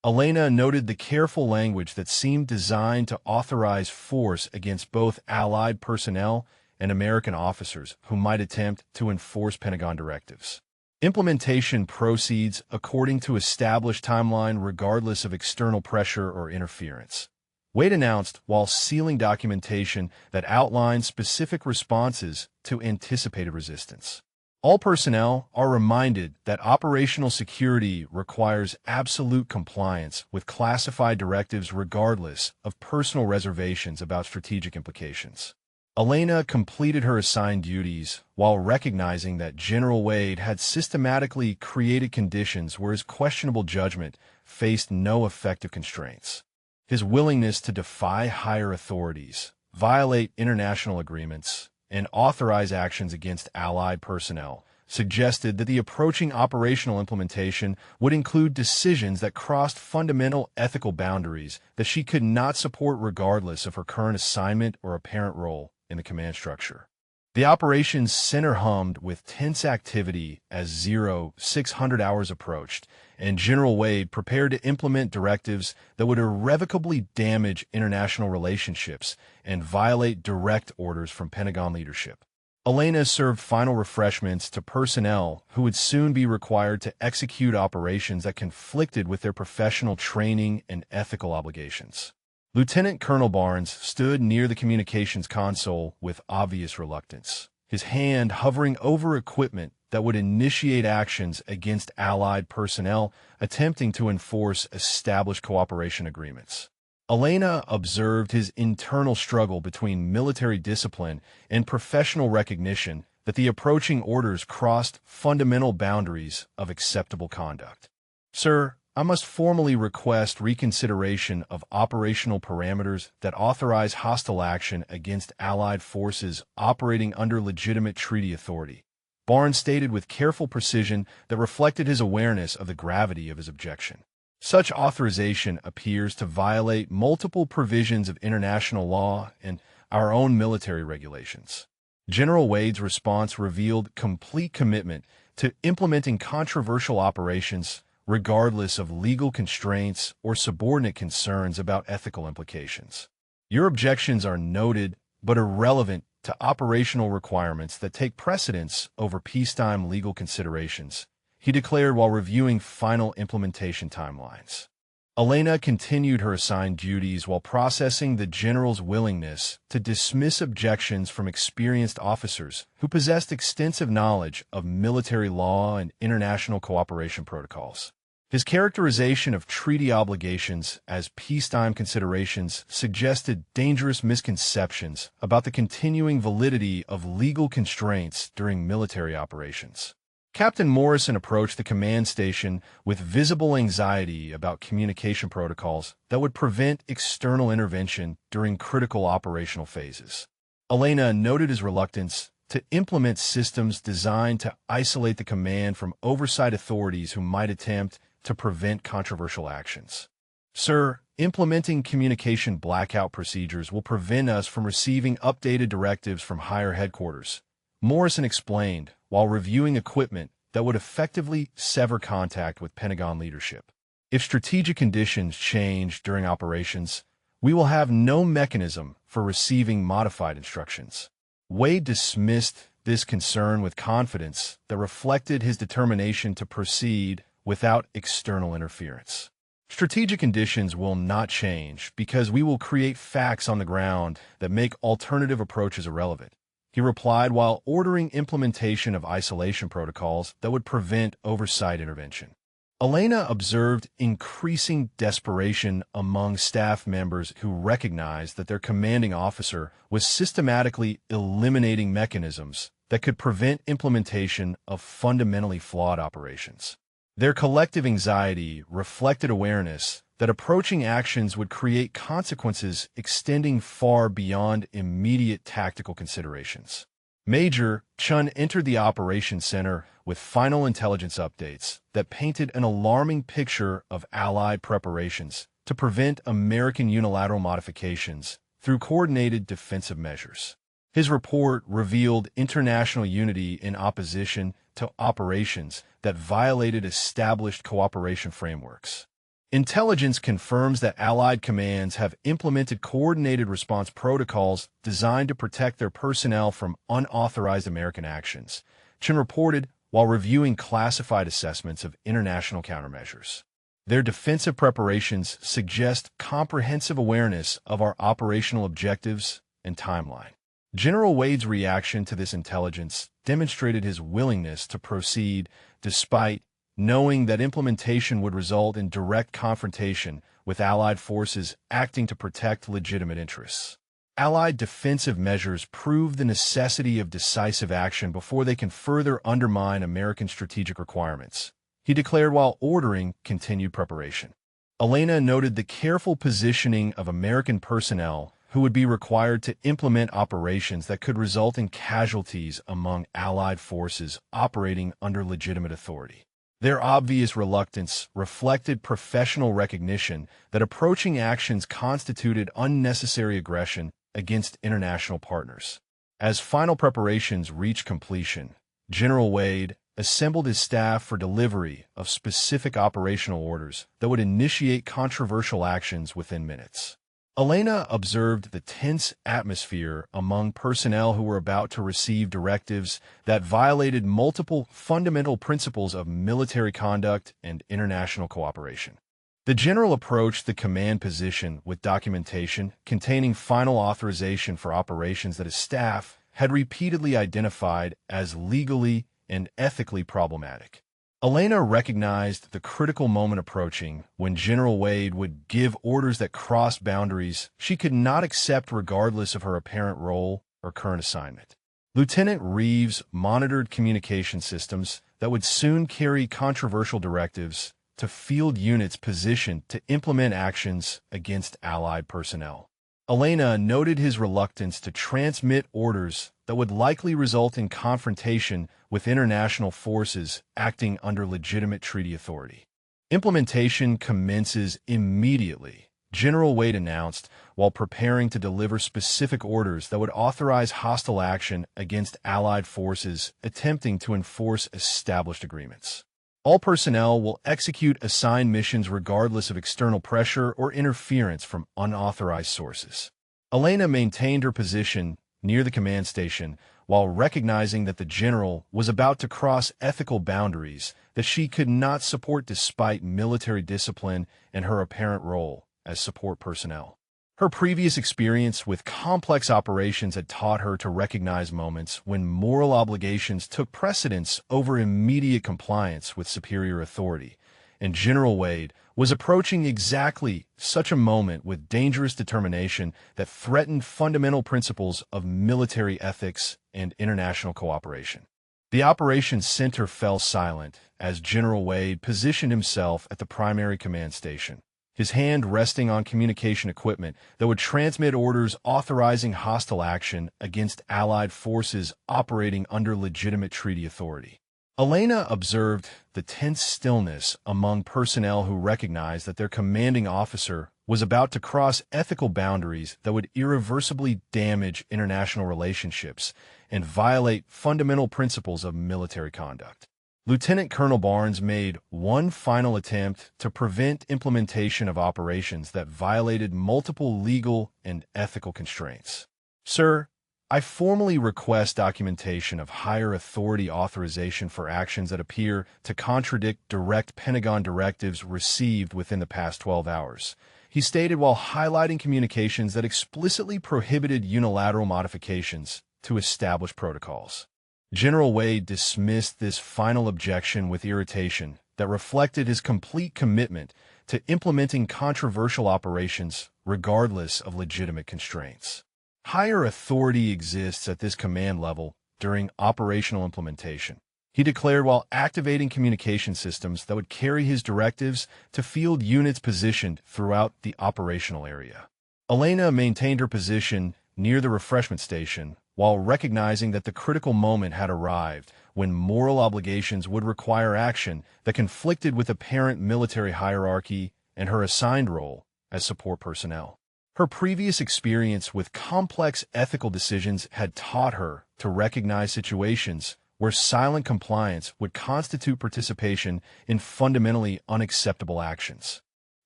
[SPEAKER 1] Elena noted the careful language that seemed designed to authorize force against both Allied personnel and American officers who might attempt to enforce Pentagon directives. Implementation proceeds according to established timeline regardless of external pressure or interference. Wade announced while sealing documentation that outlined specific responses to anticipated resistance. All personnel are reminded that operational security requires absolute compliance with classified directives regardless of personal reservations about strategic implications. Elena completed her assigned duties while recognizing that General Wade had systematically created conditions where his questionable judgment faced no effective constraints. His willingness to defy higher authorities, violate international agreements, and authorize actions against Allied personnel suggested that the approaching operational implementation would include decisions that crossed fundamental ethical boundaries that she could not support regardless of her current assignment or apparent role in the command structure. The operations center hummed with tense activity as 0600 hours approached, and General Wade prepared to implement directives that would irrevocably damage international relationships and violate direct orders from Pentagon leadership. Elena served final refreshments to personnel who would soon be required to execute operations that conflicted with their professional training and ethical obligations. Lieutenant Colonel Barnes stood near the communications console with obvious reluctance, his hand hovering over equipment that would initiate actions against Allied personnel attempting to enforce established cooperation agreements. Elena observed his internal struggle between military discipline and professional recognition that the approaching orders crossed fundamental boundaries of acceptable conduct. "Sir, I must formally request reconsideration of operational parameters that authorize hostile action against Allied forces operating under legitimate treaty authority," Barnes stated with careful precision that reflected his awareness of the gravity of his objection. Such authorization appears to violate multiple provisions of international law and our own military regulations. General Wade's response revealed complete commitment to implementing controversial operations regardless of legal constraints or subordinate concerns about ethical implications. "Your objections are noted but irrelevant to operational requirements that take precedence over peacetime legal considerations," he declared while reviewing final implementation timelines. Elena continued her assigned duties while processing the general's willingness to dismiss objections from experienced officers who possessed extensive knowledge of military law and international cooperation protocols. His characterization of treaty obligations as peacetime considerations suggested dangerous misconceptions about the continuing validity of legal constraints during military operations. Captain Morrison approached the command station with visible anxiety about communication protocols that would prevent external intervention during critical operational phases. Elena noted his reluctance to implement systems designed to isolate the command from oversight authorities who might attempt to prevent controversial actions. "Sir, implementing communication blackout procedures will prevent us from receiving updated directives from higher headquarters," Morrison explained while reviewing equipment that would effectively sever contact with Pentagon leadership. "If strategic conditions change during operations, we will have no mechanism for receiving modified instructions." Wade dismissed this concern with confidence that reflected his determination to proceed without external interference. "Strategic conditions will not change because we will create facts on the ground that make alternative approaches irrelevant," he replied while ordering implementation of isolation protocols that would prevent oversight intervention. Elena observed increasing desperation among staff members who recognized that their commanding officer was systematically eliminating mechanisms that could prevent implementation of fundamentally flawed operations. Their collective anxiety reflected awareness that approaching actions would create consequences extending far beyond immediate tactical considerations. Major Chun entered the operations center with final intelligence updates that painted an alarming picture of Allied preparations to prevent American unilateral modifications through coordinated defensive measures. His report revealed international unity in opposition to operations that violated established cooperation frameworks. Intelligence confirms that Allied commands have implemented coordinated response protocols designed to protect their personnel from unauthorized American actions, Chin reported while reviewing classified assessments of international countermeasures. Their defensive preparations suggest comprehensive awareness of our operational objectives and timeline. General Wade's reaction to this intelligence demonstrated his willingness to proceed despite knowing that implementation would result in direct confrontation with Allied forces acting to protect legitimate interests. Allied defensive measures prove the necessity of decisive action before they can further undermine American strategic requirements, he declared while ordering continued preparation. Elena noted the careful positioning of American personnel who would be required to implement operations that could result in casualties among Allied forces operating under legitimate authority. Their obvious reluctance reflected professional recognition that approaching actions constituted unnecessary aggression against international partners. As final preparations reached completion, General Wade assembled his staff for delivery of specific operational orders that would initiate controversial actions within minutes. Elena observed the tense atmosphere among personnel who were about to receive directives that violated multiple fundamental principles of military conduct and international cooperation. The general approached the command position with documentation containing final authorization for operations that his staff had repeatedly identified as legally and ethically problematic. Elena recognized the critical moment approaching when General Wade would give orders that crossed boundaries she could not accept regardless of her apparent role or current assignment. Lieutenant Reeves monitored communication systems that would soon carry controversial directives to field units positioned to implement actions against Allied personnel. Elena noted his reluctance to transmit orders that would likely result in confrontation with international forces acting under legitimate treaty authority. Implementation commences immediately, General Wade announced while preparing to deliver specific orders that would authorize hostile action against Allied forces attempting to enforce established agreements. All personnel will execute assigned missions regardless of external pressure or interference from unauthorized sources. Elena maintained her position near the command station while recognizing that the general was about to cross ethical boundaries that she could not support despite military discipline and her apparent role as support personnel. Her previous experience with complex operations had taught her to recognize moments when moral obligations took precedence over immediate compliance with superior authority, and General Wade was approaching exactly such a moment with dangerous determination that threatened fundamental principles of military ethics and international cooperation. The operations center fell silent as General Wade positioned himself at the primary command station, his hand resting on communication equipment that would transmit orders authorizing hostile action against Allied forces operating under legitimate treaty authority. Elena observed the tense stillness among personnel who recognized that their commanding officer was about to cross ethical boundaries that would irreversibly damage international relationships and violate fundamental principles of military conduct. Lieutenant Colonel Barnes made one final attempt to prevent implementation of operations that violated multiple legal and ethical constraints. Sir, I formally request documentation of higher authority authorization for actions that appear to contradict direct Pentagon directives received within the past 12 hours, he stated while highlighting communications that explicitly prohibited unilateral modifications to established protocols. General Wade dismissed this final objection with irritation that reflected his complete commitment to implementing controversial operations regardless of legitimate constraints. Higher authority exists at this command level during operational implementation, he declared while activating communication systems that would carry his directives to field units positioned throughout the operational area. Elena maintained her position near the refreshment station while recognizing that the critical moment had arrived when moral obligations would require action that conflicted with apparent military hierarchy and her assigned role as support personnel. Her previous experience with complex ethical decisions had taught her to recognize situations where silent compliance would constitute participation in fundamentally unacceptable actions.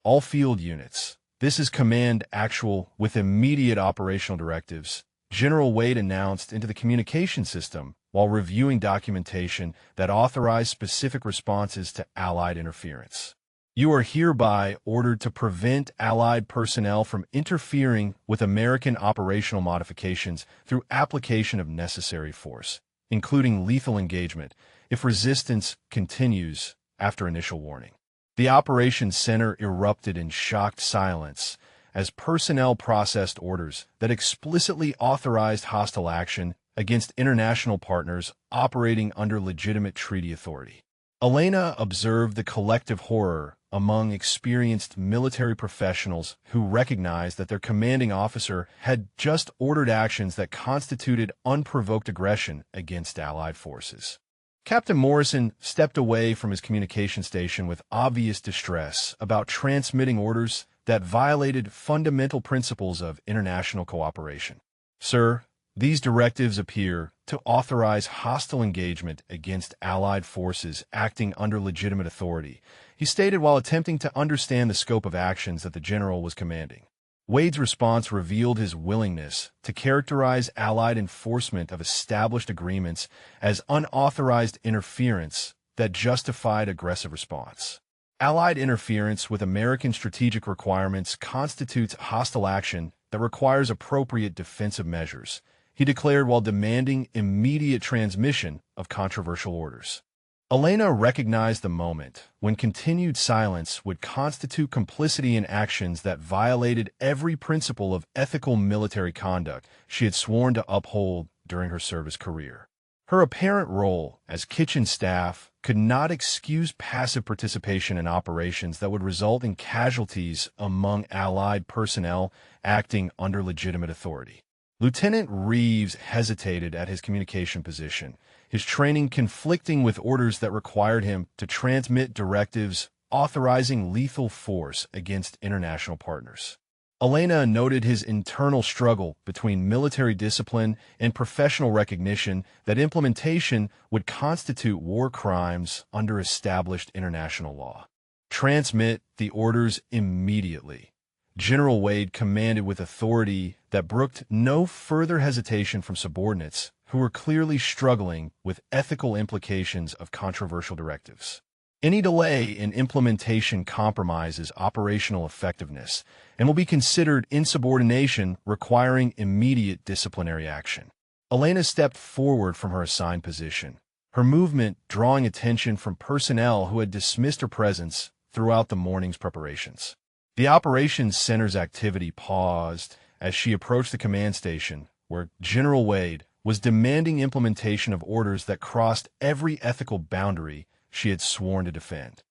[SPEAKER 1] All field units. This is command actual with immediate operational directives. General Wade announced into the communication system while reviewing documentation that authorized specific responses to Allied interference. You are hereby ordered to prevent Allied personnel from interfering with American operational modifications through application of necessary force, including lethal engagement, if resistance continues after initial warning. The operations center erupted in shocked silence as personnel processed orders that explicitly authorized hostile action against international partners operating under legitimate treaty authority. Elena observed the collective horror among experienced military professionals who recognized that their commanding officer had just ordered actions that constituted unprovoked aggression against Allied forces. Captain Morrison stepped away from his communication station with obvious distress about transmitting orders that violated fundamental principles of international cooperation. Sir, these directives appear to authorize hostile engagement against Allied forces acting under legitimate authority, he stated while attempting to understand the scope of actions that the general was commanding. Wade's response revealed his willingness to characterize Allied enforcement of established agreements as unauthorized interference that justified aggressive response. Allied interference with American strategic requirements constitutes hostile action that requires appropriate defensive measures, he declared while demanding immediate transmission of controversial orders. Elena recognized the moment when continued silence would constitute complicity in actions that violated every principle of ethical military conduct she had sworn to uphold during her service career. Her apparent role as kitchen staff could not excuse passive participation in operations that would result in casualties among Allied personnel acting under legitimate authority. Lieutenant Reeves hesitated at his communication position, his training conflicting with orders that required him to transmit directives authorizing lethal force against international partners. Elena noted his internal struggle between military discipline and professional recognition that implementation would constitute war crimes under established international law. Transmit the orders immediately. General Wade commanded with authority that brooked no further hesitation from subordinates who were clearly struggling with ethical implications of controversial directives. Any delay in implementation compromises operational effectiveness and will be considered insubordination requiring immediate disciplinary action. Elena stepped forward from her assigned position, her movement drawing attention from personnel who had dismissed her presence throughout the morning's preparations. The operations center's activity paused as she approached the command station, where General Wade was demanding implementation of orders that crossed every ethical boundary she had sworn to defend.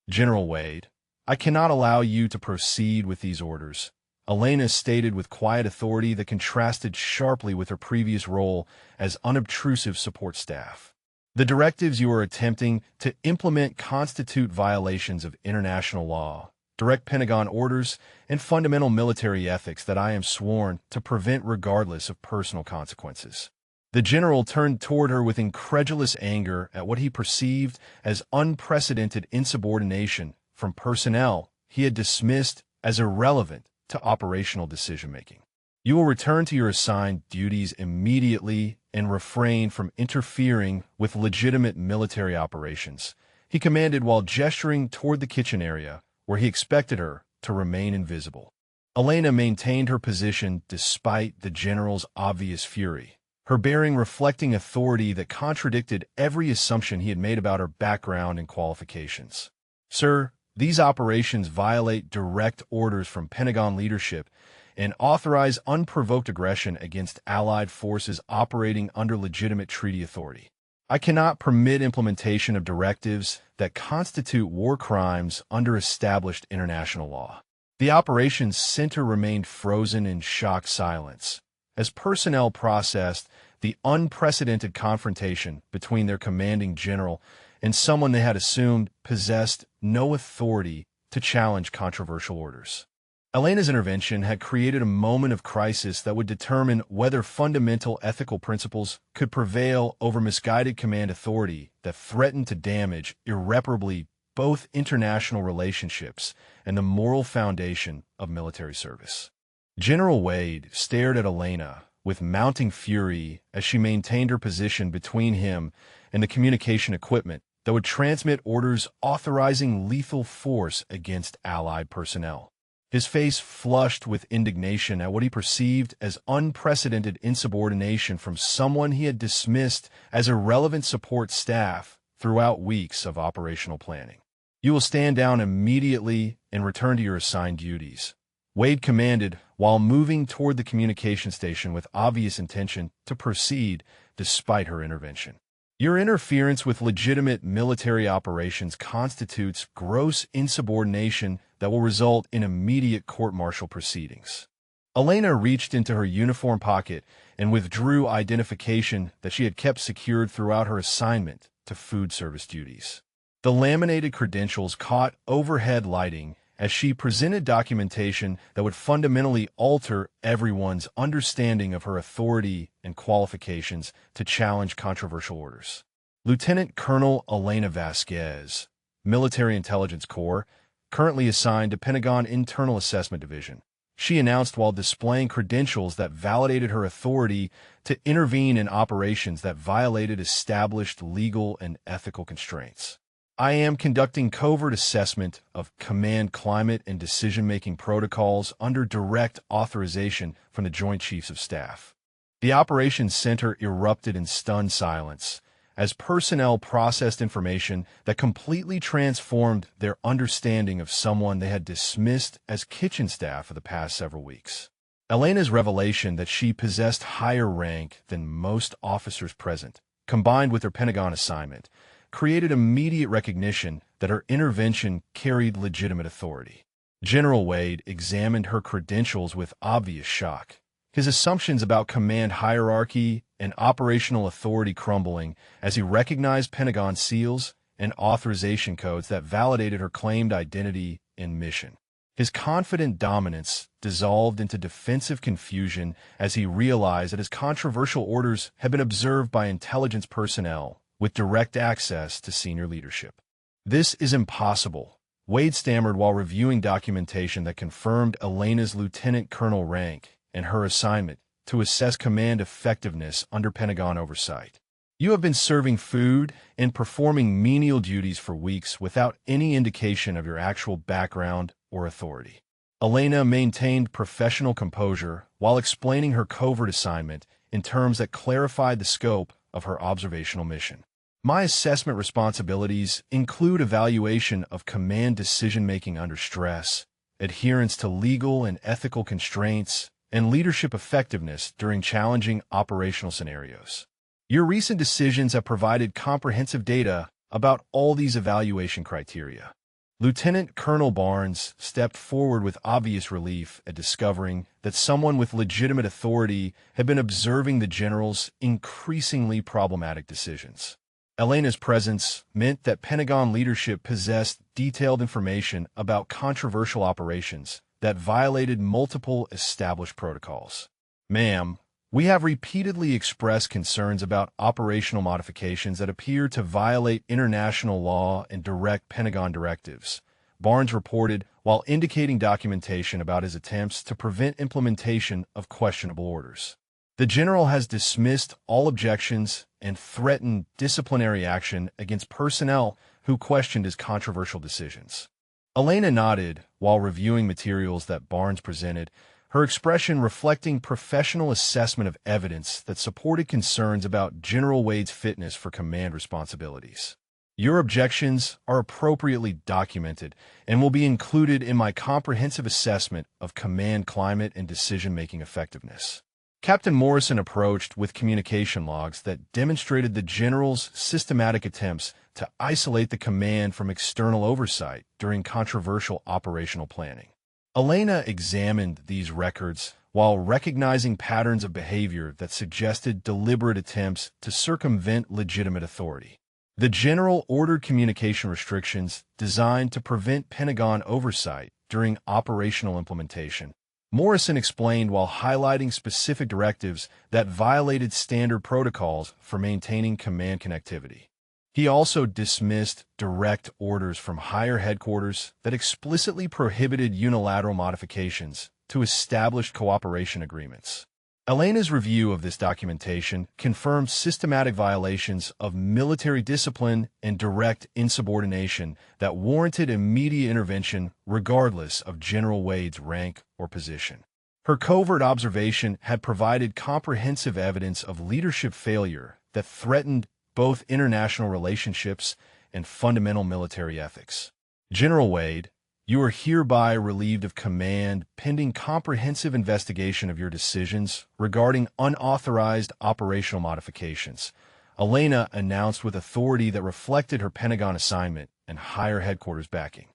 [SPEAKER 1] General Wade, I cannot allow you to proceed with these orders, Elena stated with quiet authority that contrasted sharply with her previous role as unobtrusive support staff. The directives you are attempting to implement constitute violations of international law, direct Pentagon orders, and fundamental military ethics that I am sworn to prevent regardless of personal consequences. The general turned toward her with incredulous anger at what he perceived as unprecedented insubordination from personnel he had dismissed as irrelevant to operational decision-making. You will return to your assigned duties immediately and refrain from interfering with legitimate military operations, he commanded while gesturing toward the kitchen area, where he expected her to remain invisible. Elena maintained her position despite the general's obvious fury, her bearing reflecting authority that contradicted every assumption he had made about her background and qualifications. Sir, these operations violate direct orders from Pentagon leadership and authorize unprovoked aggression against Allied forces operating under legitimate treaty authority. I cannot permit implementation of directives that constitute war crimes under established international law. The operations center remained frozen in shocked silence as personnel processed the unprecedented confrontation between their commanding general and someone they had assumed possessed no authority to challenge controversial orders. Elena's intervention had created a moment of crisis that would determine whether fundamental ethical principles could prevail over misguided command authority that threatened to damage irreparably both international relationships and the moral foundation of military service. General Wade stared at Elena with mounting fury as she maintained her position between him and the communication equipment that would transmit orders authorizing lethal force against Allied personnel. His face flushed with indignation at what he perceived as unprecedented insubordination from someone he had dismissed as irrelevant support staff throughout weeks of operational planning. "You will stand down immediately and return to your assigned duties," Wade commanded while moving toward the communication station with obvious intention to proceed despite her intervention. "Your interference with legitimate military operations constitutes gross insubordination that will result in immediate court-martial proceedings." Elena reached into her uniform pocket and withdrew identification that she had kept secured throughout her assignment to food service duties. The laminated credentials caught overhead lighting as she presented documentation that would fundamentally alter everyone's understanding of her authority and qualifications to challenge controversial orders. Lieutenant Colonel Elena Vasquez, Military Intelligence Corps, currently assigned to Pentagon Internal Assessment Division, she announced while displaying credentials that validated her authority to intervene in operations that violated established legal and ethical constraints. "I am conducting covert assessment of command climate and decision-making protocols under direct authorization from the Joint Chiefs of Staff." The operations center erupted in stunned silence as personnel processed information that completely transformed their understanding of someone they had dismissed as kitchen staff for the past several weeks. Elena's revelation that she possessed higher rank than most officers present, combined with her Pentagon assignment, created immediate recognition that her intervention carried legitimate authority. General Wade examined her credentials with obvious shock, his assumptions about command hierarchy and operational authority crumbling as he recognized Pentagon seals and authorization codes that validated her claimed identity and mission. His confident dominance dissolved into defensive confusion as he realized that his controversial orders had been observed by intelligence personnel with direct access to senior leadership. "This is impossible," Wade stammered while reviewing documentation that confirmed Elena's lieutenant colonel rank and her assignment to assess command effectiveness under Pentagon oversight. "You have been serving food and performing menial duties for weeks without any indication of your actual background or authority." Elena maintained professional composure while explaining her covert assignment in terms that clarified the scope of her observational mission. "My assessment responsibilities include evaluation of command decision-making under stress, adherence to legal and ethical constraints, and leadership effectiveness during challenging operational scenarios. Your recent decisions have provided comprehensive data about all these evaluation criteria." Lieutenant Colonel Barnes stepped forward with obvious relief at discovering that someone with legitimate authority had been observing the general's increasingly problematic decisions. Elena's presence meant that Pentagon leadership possessed detailed information about controversial operations that violated multiple established protocols. "Ma'am, we have repeatedly expressed concerns about operational modifications that appear to violate international law and direct Pentagon directives," Barnes reported while indicating documentation about his attempts to prevent implementation of questionable orders. The general has dismissed all objections and threatened disciplinary action against personnel who questioned his controversial decisions. Elena nodded while reviewing materials that Barnes presented, her expression reflecting professional assessment of evidence that supported concerns about General Wade's fitness for command responsibilities. "Your objections are appropriately documented and will be included in my comprehensive assessment of command climate and decision-making effectiveness." Captain Morrison approached with communication logs that demonstrated the general's systematic attempts to isolate the command from external oversight during controversial operational planning. Elena examined these records while recognizing patterns of behavior that suggested deliberate attempts to circumvent legitimate authority. The general ordered communication restrictions designed to prevent Pentagon oversight during operational implementation. Morrison explained while highlighting specific directives that violated standard protocols for maintaining command connectivity. He also dismissed direct orders from higher headquarters that explicitly prohibited unilateral modifications to established cooperation agreements. Elena's review of this documentation confirmed systematic violations of military discipline and direct insubordination that warranted immediate intervention regardless of General Wade's rank or position. Her covert observation had provided comprehensive evidence of leadership failure that threatened both international relationships and fundamental military ethics. General Wade, you are hereby relieved of command pending comprehensive investigation of your decisions regarding unauthorized operational modifications, Elena announced with authority that reflected her Pentagon assignment and higher headquarters backing.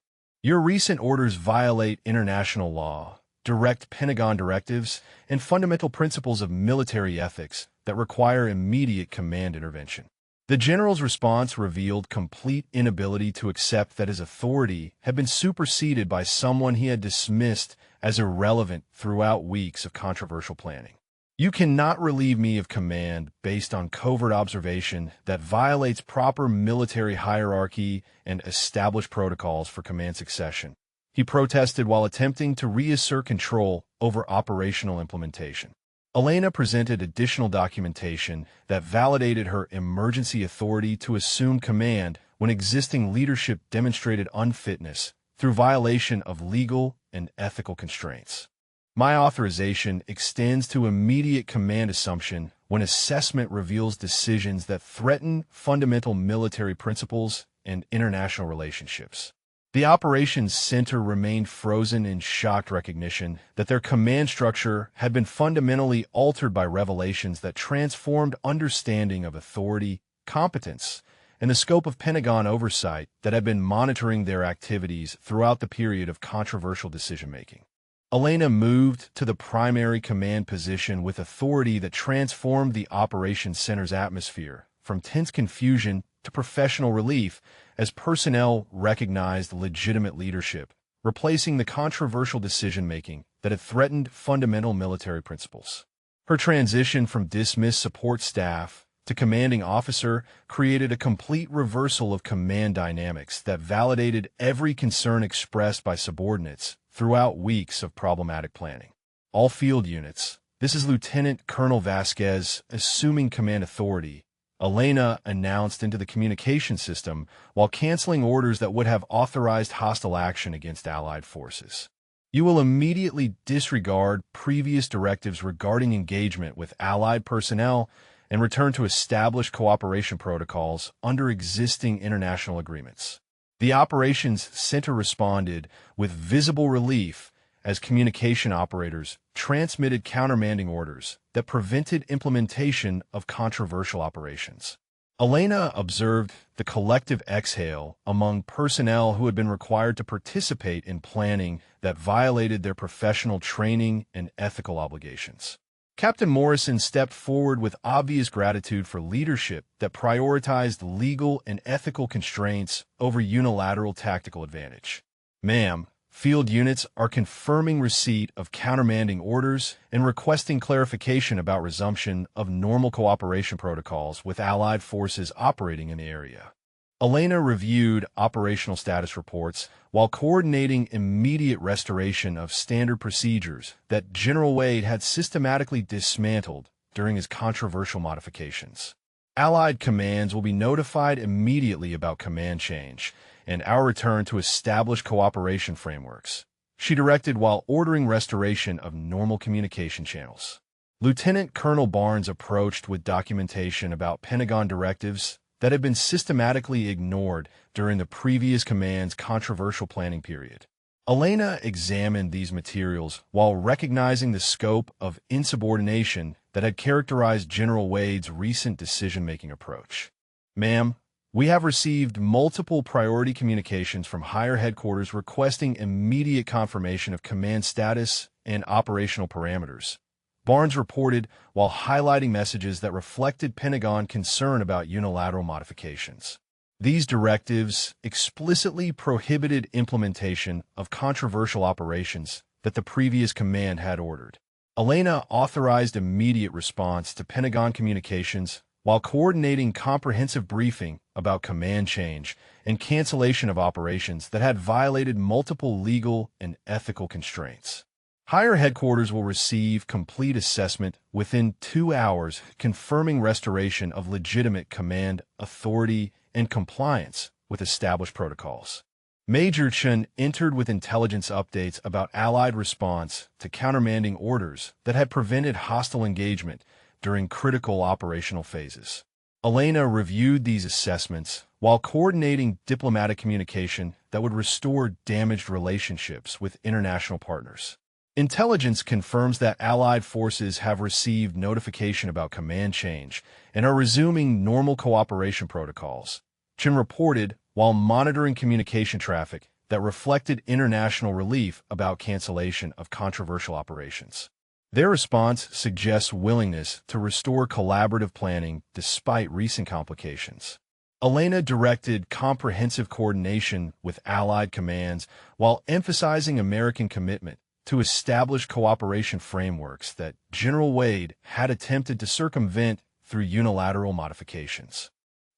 [SPEAKER 1] Your recent orders violate international law, direct Pentagon directives, and fundamental principles of military ethics that require immediate command intervention. The general's response revealed complete inability to accept that his authority had been superseded by someone he had dismissed as irrelevant throughout weeks of controversial planning. You cannot relieve me of command based on covert observation that violates proper military hierarchy and established protocols for command succession, he protested while attempting to reassert control over operational implementation. Elena presented additional documentation that validated her emergency authority to assume command when existing leadership demonstrated unfitness through violation of legal and ethical constraints. My authorization extends to immediate command assumption when assessment reveals decisions that threaten fundamental military principles and international relationships. The operations center remained frozen in shocked recognition that their command structure had been fundamentally altered by revelations that transformed understanding of authority, competence, and the scope of Pentagon oversight that had been monitoring their activities throughout the period of controversial decision-making. Elena moved to the primary command position with authority that transformed the operations center's atmosphere from tense confusion to professional relief as personnel recognized legitimate leadership, replacing the controversial decision-making that had threatened fundamental military principles. Her transition from dismissed support staff to commanding officer created a complete reversal of command dynamics that validated every concern expressed by subordinates throughout weeks of problematic planning. All field units, this is Lieutenant Colonel Vasquez assuming command authority, Elena announced into the communication system while canceling orders that would have authorized hostile action against Allied forces. You will immediately disregard previous directives regarding engagement with Allied personnel and return to established cooperation protocols under existing international agreements. The operations center responded with visible relief as communication operators transmitted countermanding orders that prevented implementation of controversial operations. Elena observed the collective exhale among personnel who had been required to participate in planning that violated their professional training and ethical obligations. Captain Morrison stepped forward with obvious gratitude for leadership that prioritized legal and ethical constraints over unilateral tactical advantage. Ma'am, field units are confirming receipt of countermanding orders and requesting clarification about resumption of normal cooperation protocols with Allied forces operating in the area. Elena reviewed operational status reports while coordinating immediate restoration of standard procedures that General Wade had systematically dismantled during his controversial modifications. Allied commands will be notified immediately about command change and our return to established cooperation frameworks, she directed while ordering restoration of normal communication channels. Lieutenant Colonel Barnes approached with documentation about Pentagon directives that had been systematically ignored during the previous command's controversial planning period. Elena examined these materials while recognizing the scope of insubordination that had characterized General Wade's recent decision-making approach. Ma'am, we have received multiple priority communications from higher headquarters requesting immediate confirmation of command status and operational parameters, Barnes reported while highlighting messages that reflected Pentagon concern about unilateral modifications. These directives explicitly prohibited implementation of controversial operations that the previous command had ordered. Elena authorized immediate response to Pentagon communications while coordinating comprehensive briefing about command change and cancellation of operations that had violated multiple legal and ethical constraints. Higher headquarters will receive complete assessment within 2 hours, confirming restoration of legitimate command authority and compliance with established protocols. Major Chen entered with intelligence updates about Allied response to countermanding orders that had prevented hostile engagement during critical operational phases. Elena reviewed these assessments while coordinating diplomatic communication that would restore damaged relationships with international partners. Intelligence confirms that Allied forces have received notification about command change and are resuming normal cooperation protocols, Chen reported while monitoring communication traffic that reflected international relief about cancellation of controversial operations. Their response suggests willingness to restore collaborative planning despite recent complications. Elena directed comprehensive coordination with Allied commands while emphasizing American commitment to establish cooperation frameworks that General Wade had attempted to circumvent through unilateral modifications.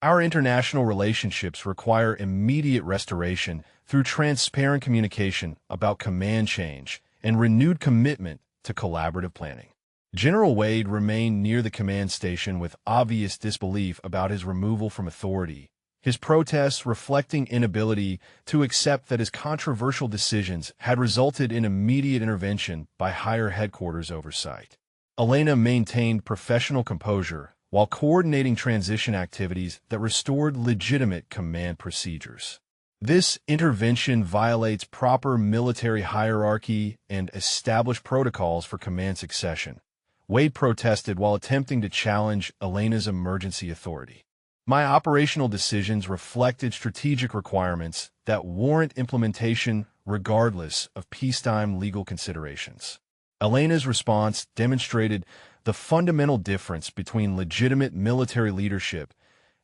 [SPEAKER 1] Our international relationships require immediate restoration through transparent communication about command change and renewed commitment to collaborative planning. General Wade remained near the command station with obvious disbelief about his removal from authority, his protests reflecting inability to accept that his controversial decisions had resulted in immediate intervention by higher headquarters oversight. Elena maintained professional composure while coordinating transition activities that restored legitimate command procedures. This intervention violates proper military hierarchy and established protocols for command succession. Wade protested while attempting to challenge Elena's emergency authority. My operational decisions reflected strategic requirements that warrant implementation regardless of peacetime legal considerations. Elena's response demonstrated the fundamental difference between legitimate military leadership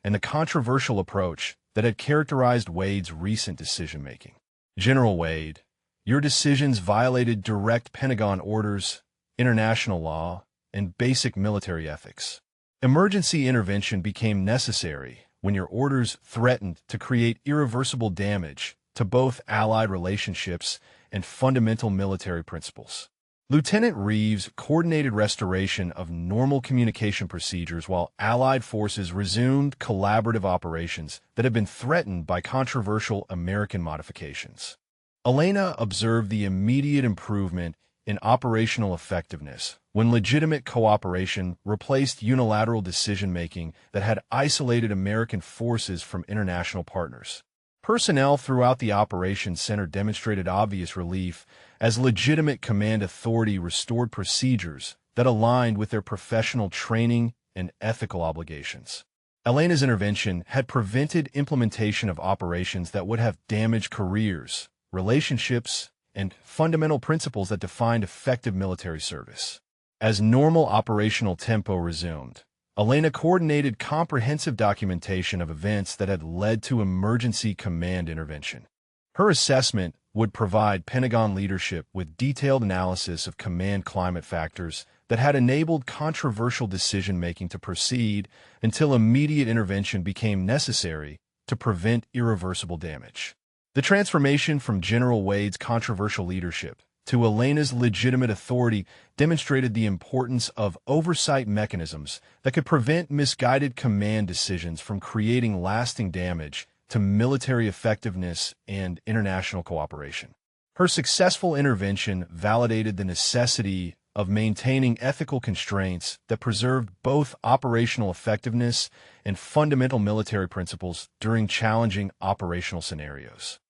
[SPEAKER 1] and the controversial approach that had characterized Wade's recent decision-making. General Wade, your decisions violated direct Pentagon orders, international law, and basic military ethics. Emergency intervention became necessary when your orders threatened to create irreversible damage to both Allied relationships and fundamental military principles. Lieutenant Reeves coordinated restoration of normal communication procedures while Allied forces resumed collaborative operations that had been threatened by controversial American modifications. Elena observed the immediate improvement in operational effectiveness when legitimate cooperation replaced unilateral decision-making that had isolated American forces from international partners. Personnel throughout the operations center demonstrated obvious relief as legitimate command authority restored procedures that aligned with their professional training and ethical obligations. Elena's intervention had prevented implementation of operations that would have damaged careers, relationships, and fundamental principles that defined effective military service. As normal operational tempo resumed, Elena coordinated comprehensive documentation of events that had led to emergency command intervention. Her assessment would provide Pentagon leadership with detailed analysis of command climate factors that had enabled controversial decision-making to proceed until immediate intervention became necessary to prevent irreversible damage. The transformation from General Wade's controversial leadership to Elena's legitimate authority demonstrated the importance of oversight mechanisms that could prevent misguided command decisions from creating lasting damage to military effectiveness and international cooperation. Her successful intervention validated the necessity of maintaining ethical constraints that preserved both operational effectiveness and fundamental military principles during challenging operational scenarios.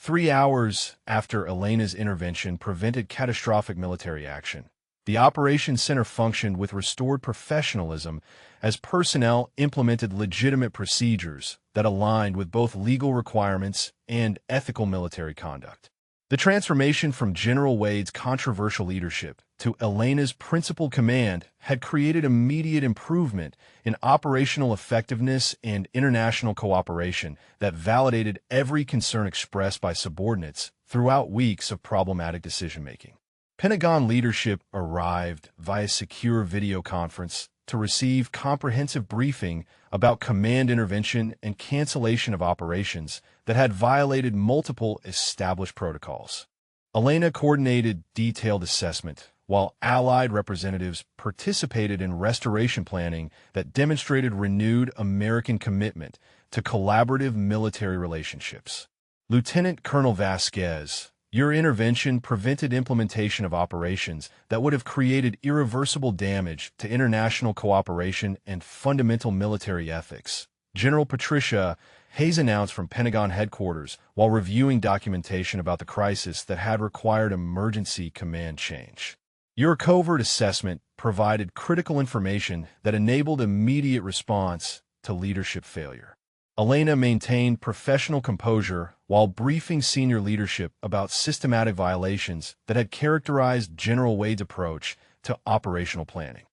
[SPEAKER 1] 3 hours after Elena's intervention prevented catastrophic military action, the Operations Center functioned with restored professionalism as personnel implemented legitimate procedures that aligned with both legal requirements and ethical military conduct. The transformation from General Wade's controversial leadership to Elena's principal command had created immediate improvement in operational effectiveness and international cooperation that validated every concern expressed by subordinates throughout weeks of problematic decision-making. Pentagon leadership arrived via secure video conference to receive comprehensive briefing about command intervention and cancellation of operations that had violated multiple established protocols. Elena coordinated detailed assessment, while Allied representatives participated in restoration planning that demonstrated renewed American commitment to collaborative military relationships. Lieutenant Colonel Vasquez, your intervention prevented implementation of operations that would have created irreversible damage to international cooperation and fundamental military ethics. General Patricia Hayes announced from Pentagon headquarters while reviewing documentation about the crisis that had required emergency command change. Your covert assessment provided critical information that enabled immediate response to leadership failure. Elena maintained professional composure while briefing senior leadership about systematic violations that had characterized General Wade's approach to operational planning.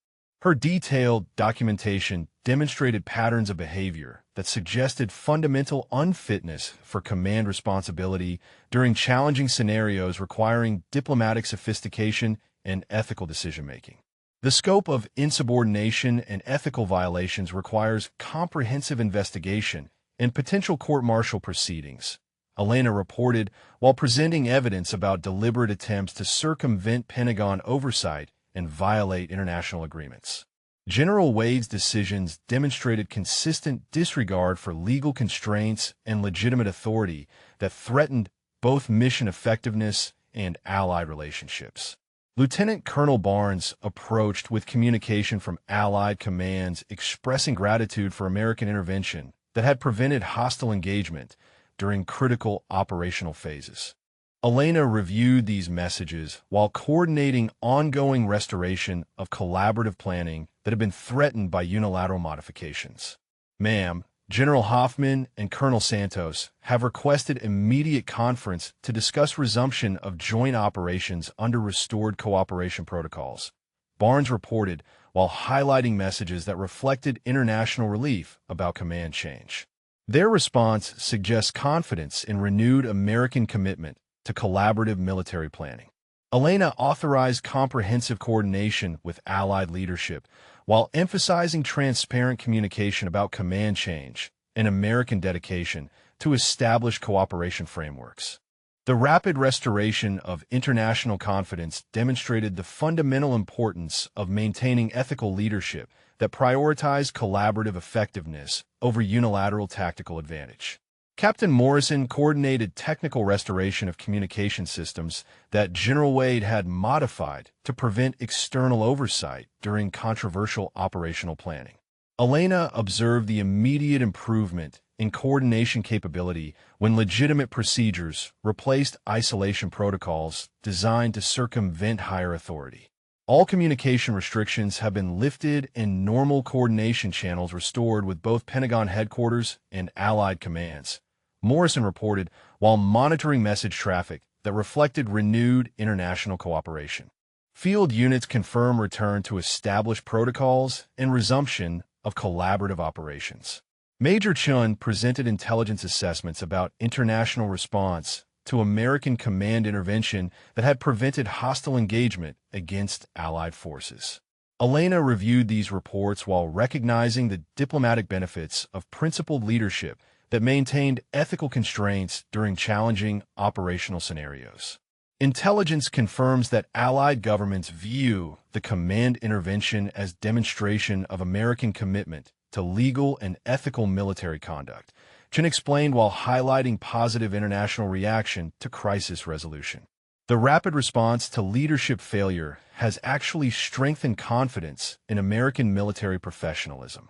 [SPEAKER 1] Her detailed documentation demonstrated patterns of behavior that suggested fundamental unfitness for command responsibility during challenging scenarios requiring diplomatic sophistication and ethical decision-making. The scope of insubordination and ethical violations requires comprehensive investigation and potential court-martial proceedings, Elena reported while presenting evidence about deliberate attempts to circumvent Pentagon oversight and violate international agreements. General Wade's decisions demonstrated consistent disregard for legal constraints and legitimate authority that threatened both mission effectiveness and Allied relationships. Lieutenant Colonel Barnes approached with communication from Allied commands expressing gratitude for American intervention that had prevented hostile engagement during critical operational phases. Elena reviewed these messages while coordinating ongoing restoration of collaborative planning that had been threatened by unilateral modifications. Ma'am, General Hoffman and Colonel Santos have requested immediate conference to discuss resumption of joint operations under restored cooperation protocols, Barnes reported while highlighting messages that reflected international relief about command change. Their response suggests confidence in renewed American commitment to collaborative military planning. Elena authorized comprehensive coordination with Allied leadership while emphasizing transparent communication about command change and American dedication to established cooperation frameworks. The rapid restoration of international confidence demonstrated the fundamental importance of maintaining ethical leadership that prioritized collaborative effectiveness over unilateral tactical advantage. Captain Morrison coordinated technical restoration of communication systems that General Wade had modified to prevent external oversight during controversial operational planning. Elena observed the immediate improvement in coordination capability when legitimate procedures replaced isolation protocols designed to circumvent higher authority. All communication restrictions have been lifted and normal coordination channels restored with both Pentagon headquarters and Allied commands, Morrison reported while monitoring message traffic that reflected renewed international cooperation. Field units confirm return to established protocols and resumption of collaborative operations. Major Chun presented intelligence assessments about international response to American command intervention that had prevented hostile engagement against Allied forces. Elena reviewed these reports while recognizing the diplomatic benefits of principled leadership that maintained ethical constraints during challenging operational scenarios. Intelligence confirms that Allied governments view the command intervention as demonstration of American commitment to legal and ethical military conduct, Chun explained while highlighting positive international reaction to crisis resolution. The rapid response to leadership failure has actually strengthened confidence in American military professionalism.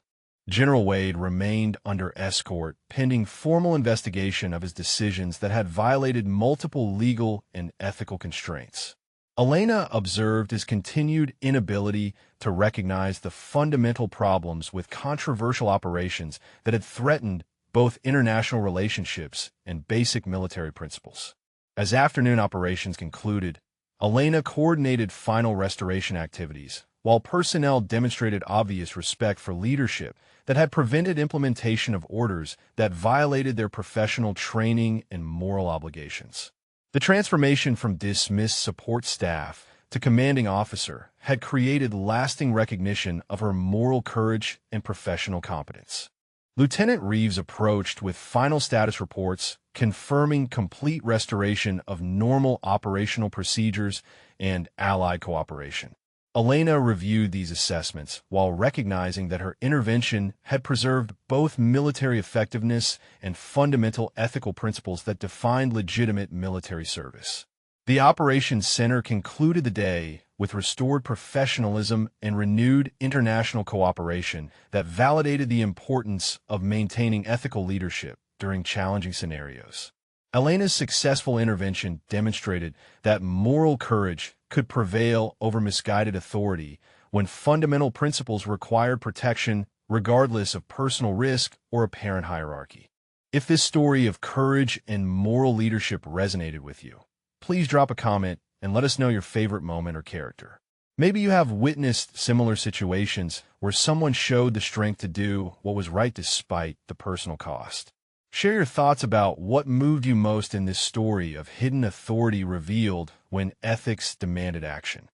[SPEAKER 1] General Wade remained under escort pending formal investigation of his decisions that had violated multiple legal and ethical constraints. Elena observed his continued inability to recognize the fundamental problems with controversial operations that had threatened both international relationships and basic military principles. As afternoon operations concluded, Elena coordinated final restoration activities, while personnel demonstrated obvious respect for leadership that had prevented implementation of orders that violated their professional training and moral obligations. The transformation from dismissed support staff to commanding officer, had created lasting recognition of her moral courage and professional competence. Lieutenant Reeves approached with final status reports confirming complete restoration of normal operational procedures and Allied cooperation. Elena reviewed these assessments while recognizing that her intervention had preserved both military effectiveness and fundamental ethical principles that defined legitimate military service. The Operations Center concluded the day with restored professionalism and renewed international cooperation that validated the importance of maintaining ethical leadership during challenging scenarios. Elena's successful intervention demonstrated that moral courage could prevail over misguided authority when fundamental principles required protection regardless of personal risk or apparent hierarchy. If this story of courage and moral leadership resonated with you, please drop a comment and let us know your favorite moment or character. Maybe you have witnessed similar situations where someone showed the strength to do what was right despite the personal cost. Share your thoughts about what moved you most in this story of hidden authority revealed when ethics demanded action.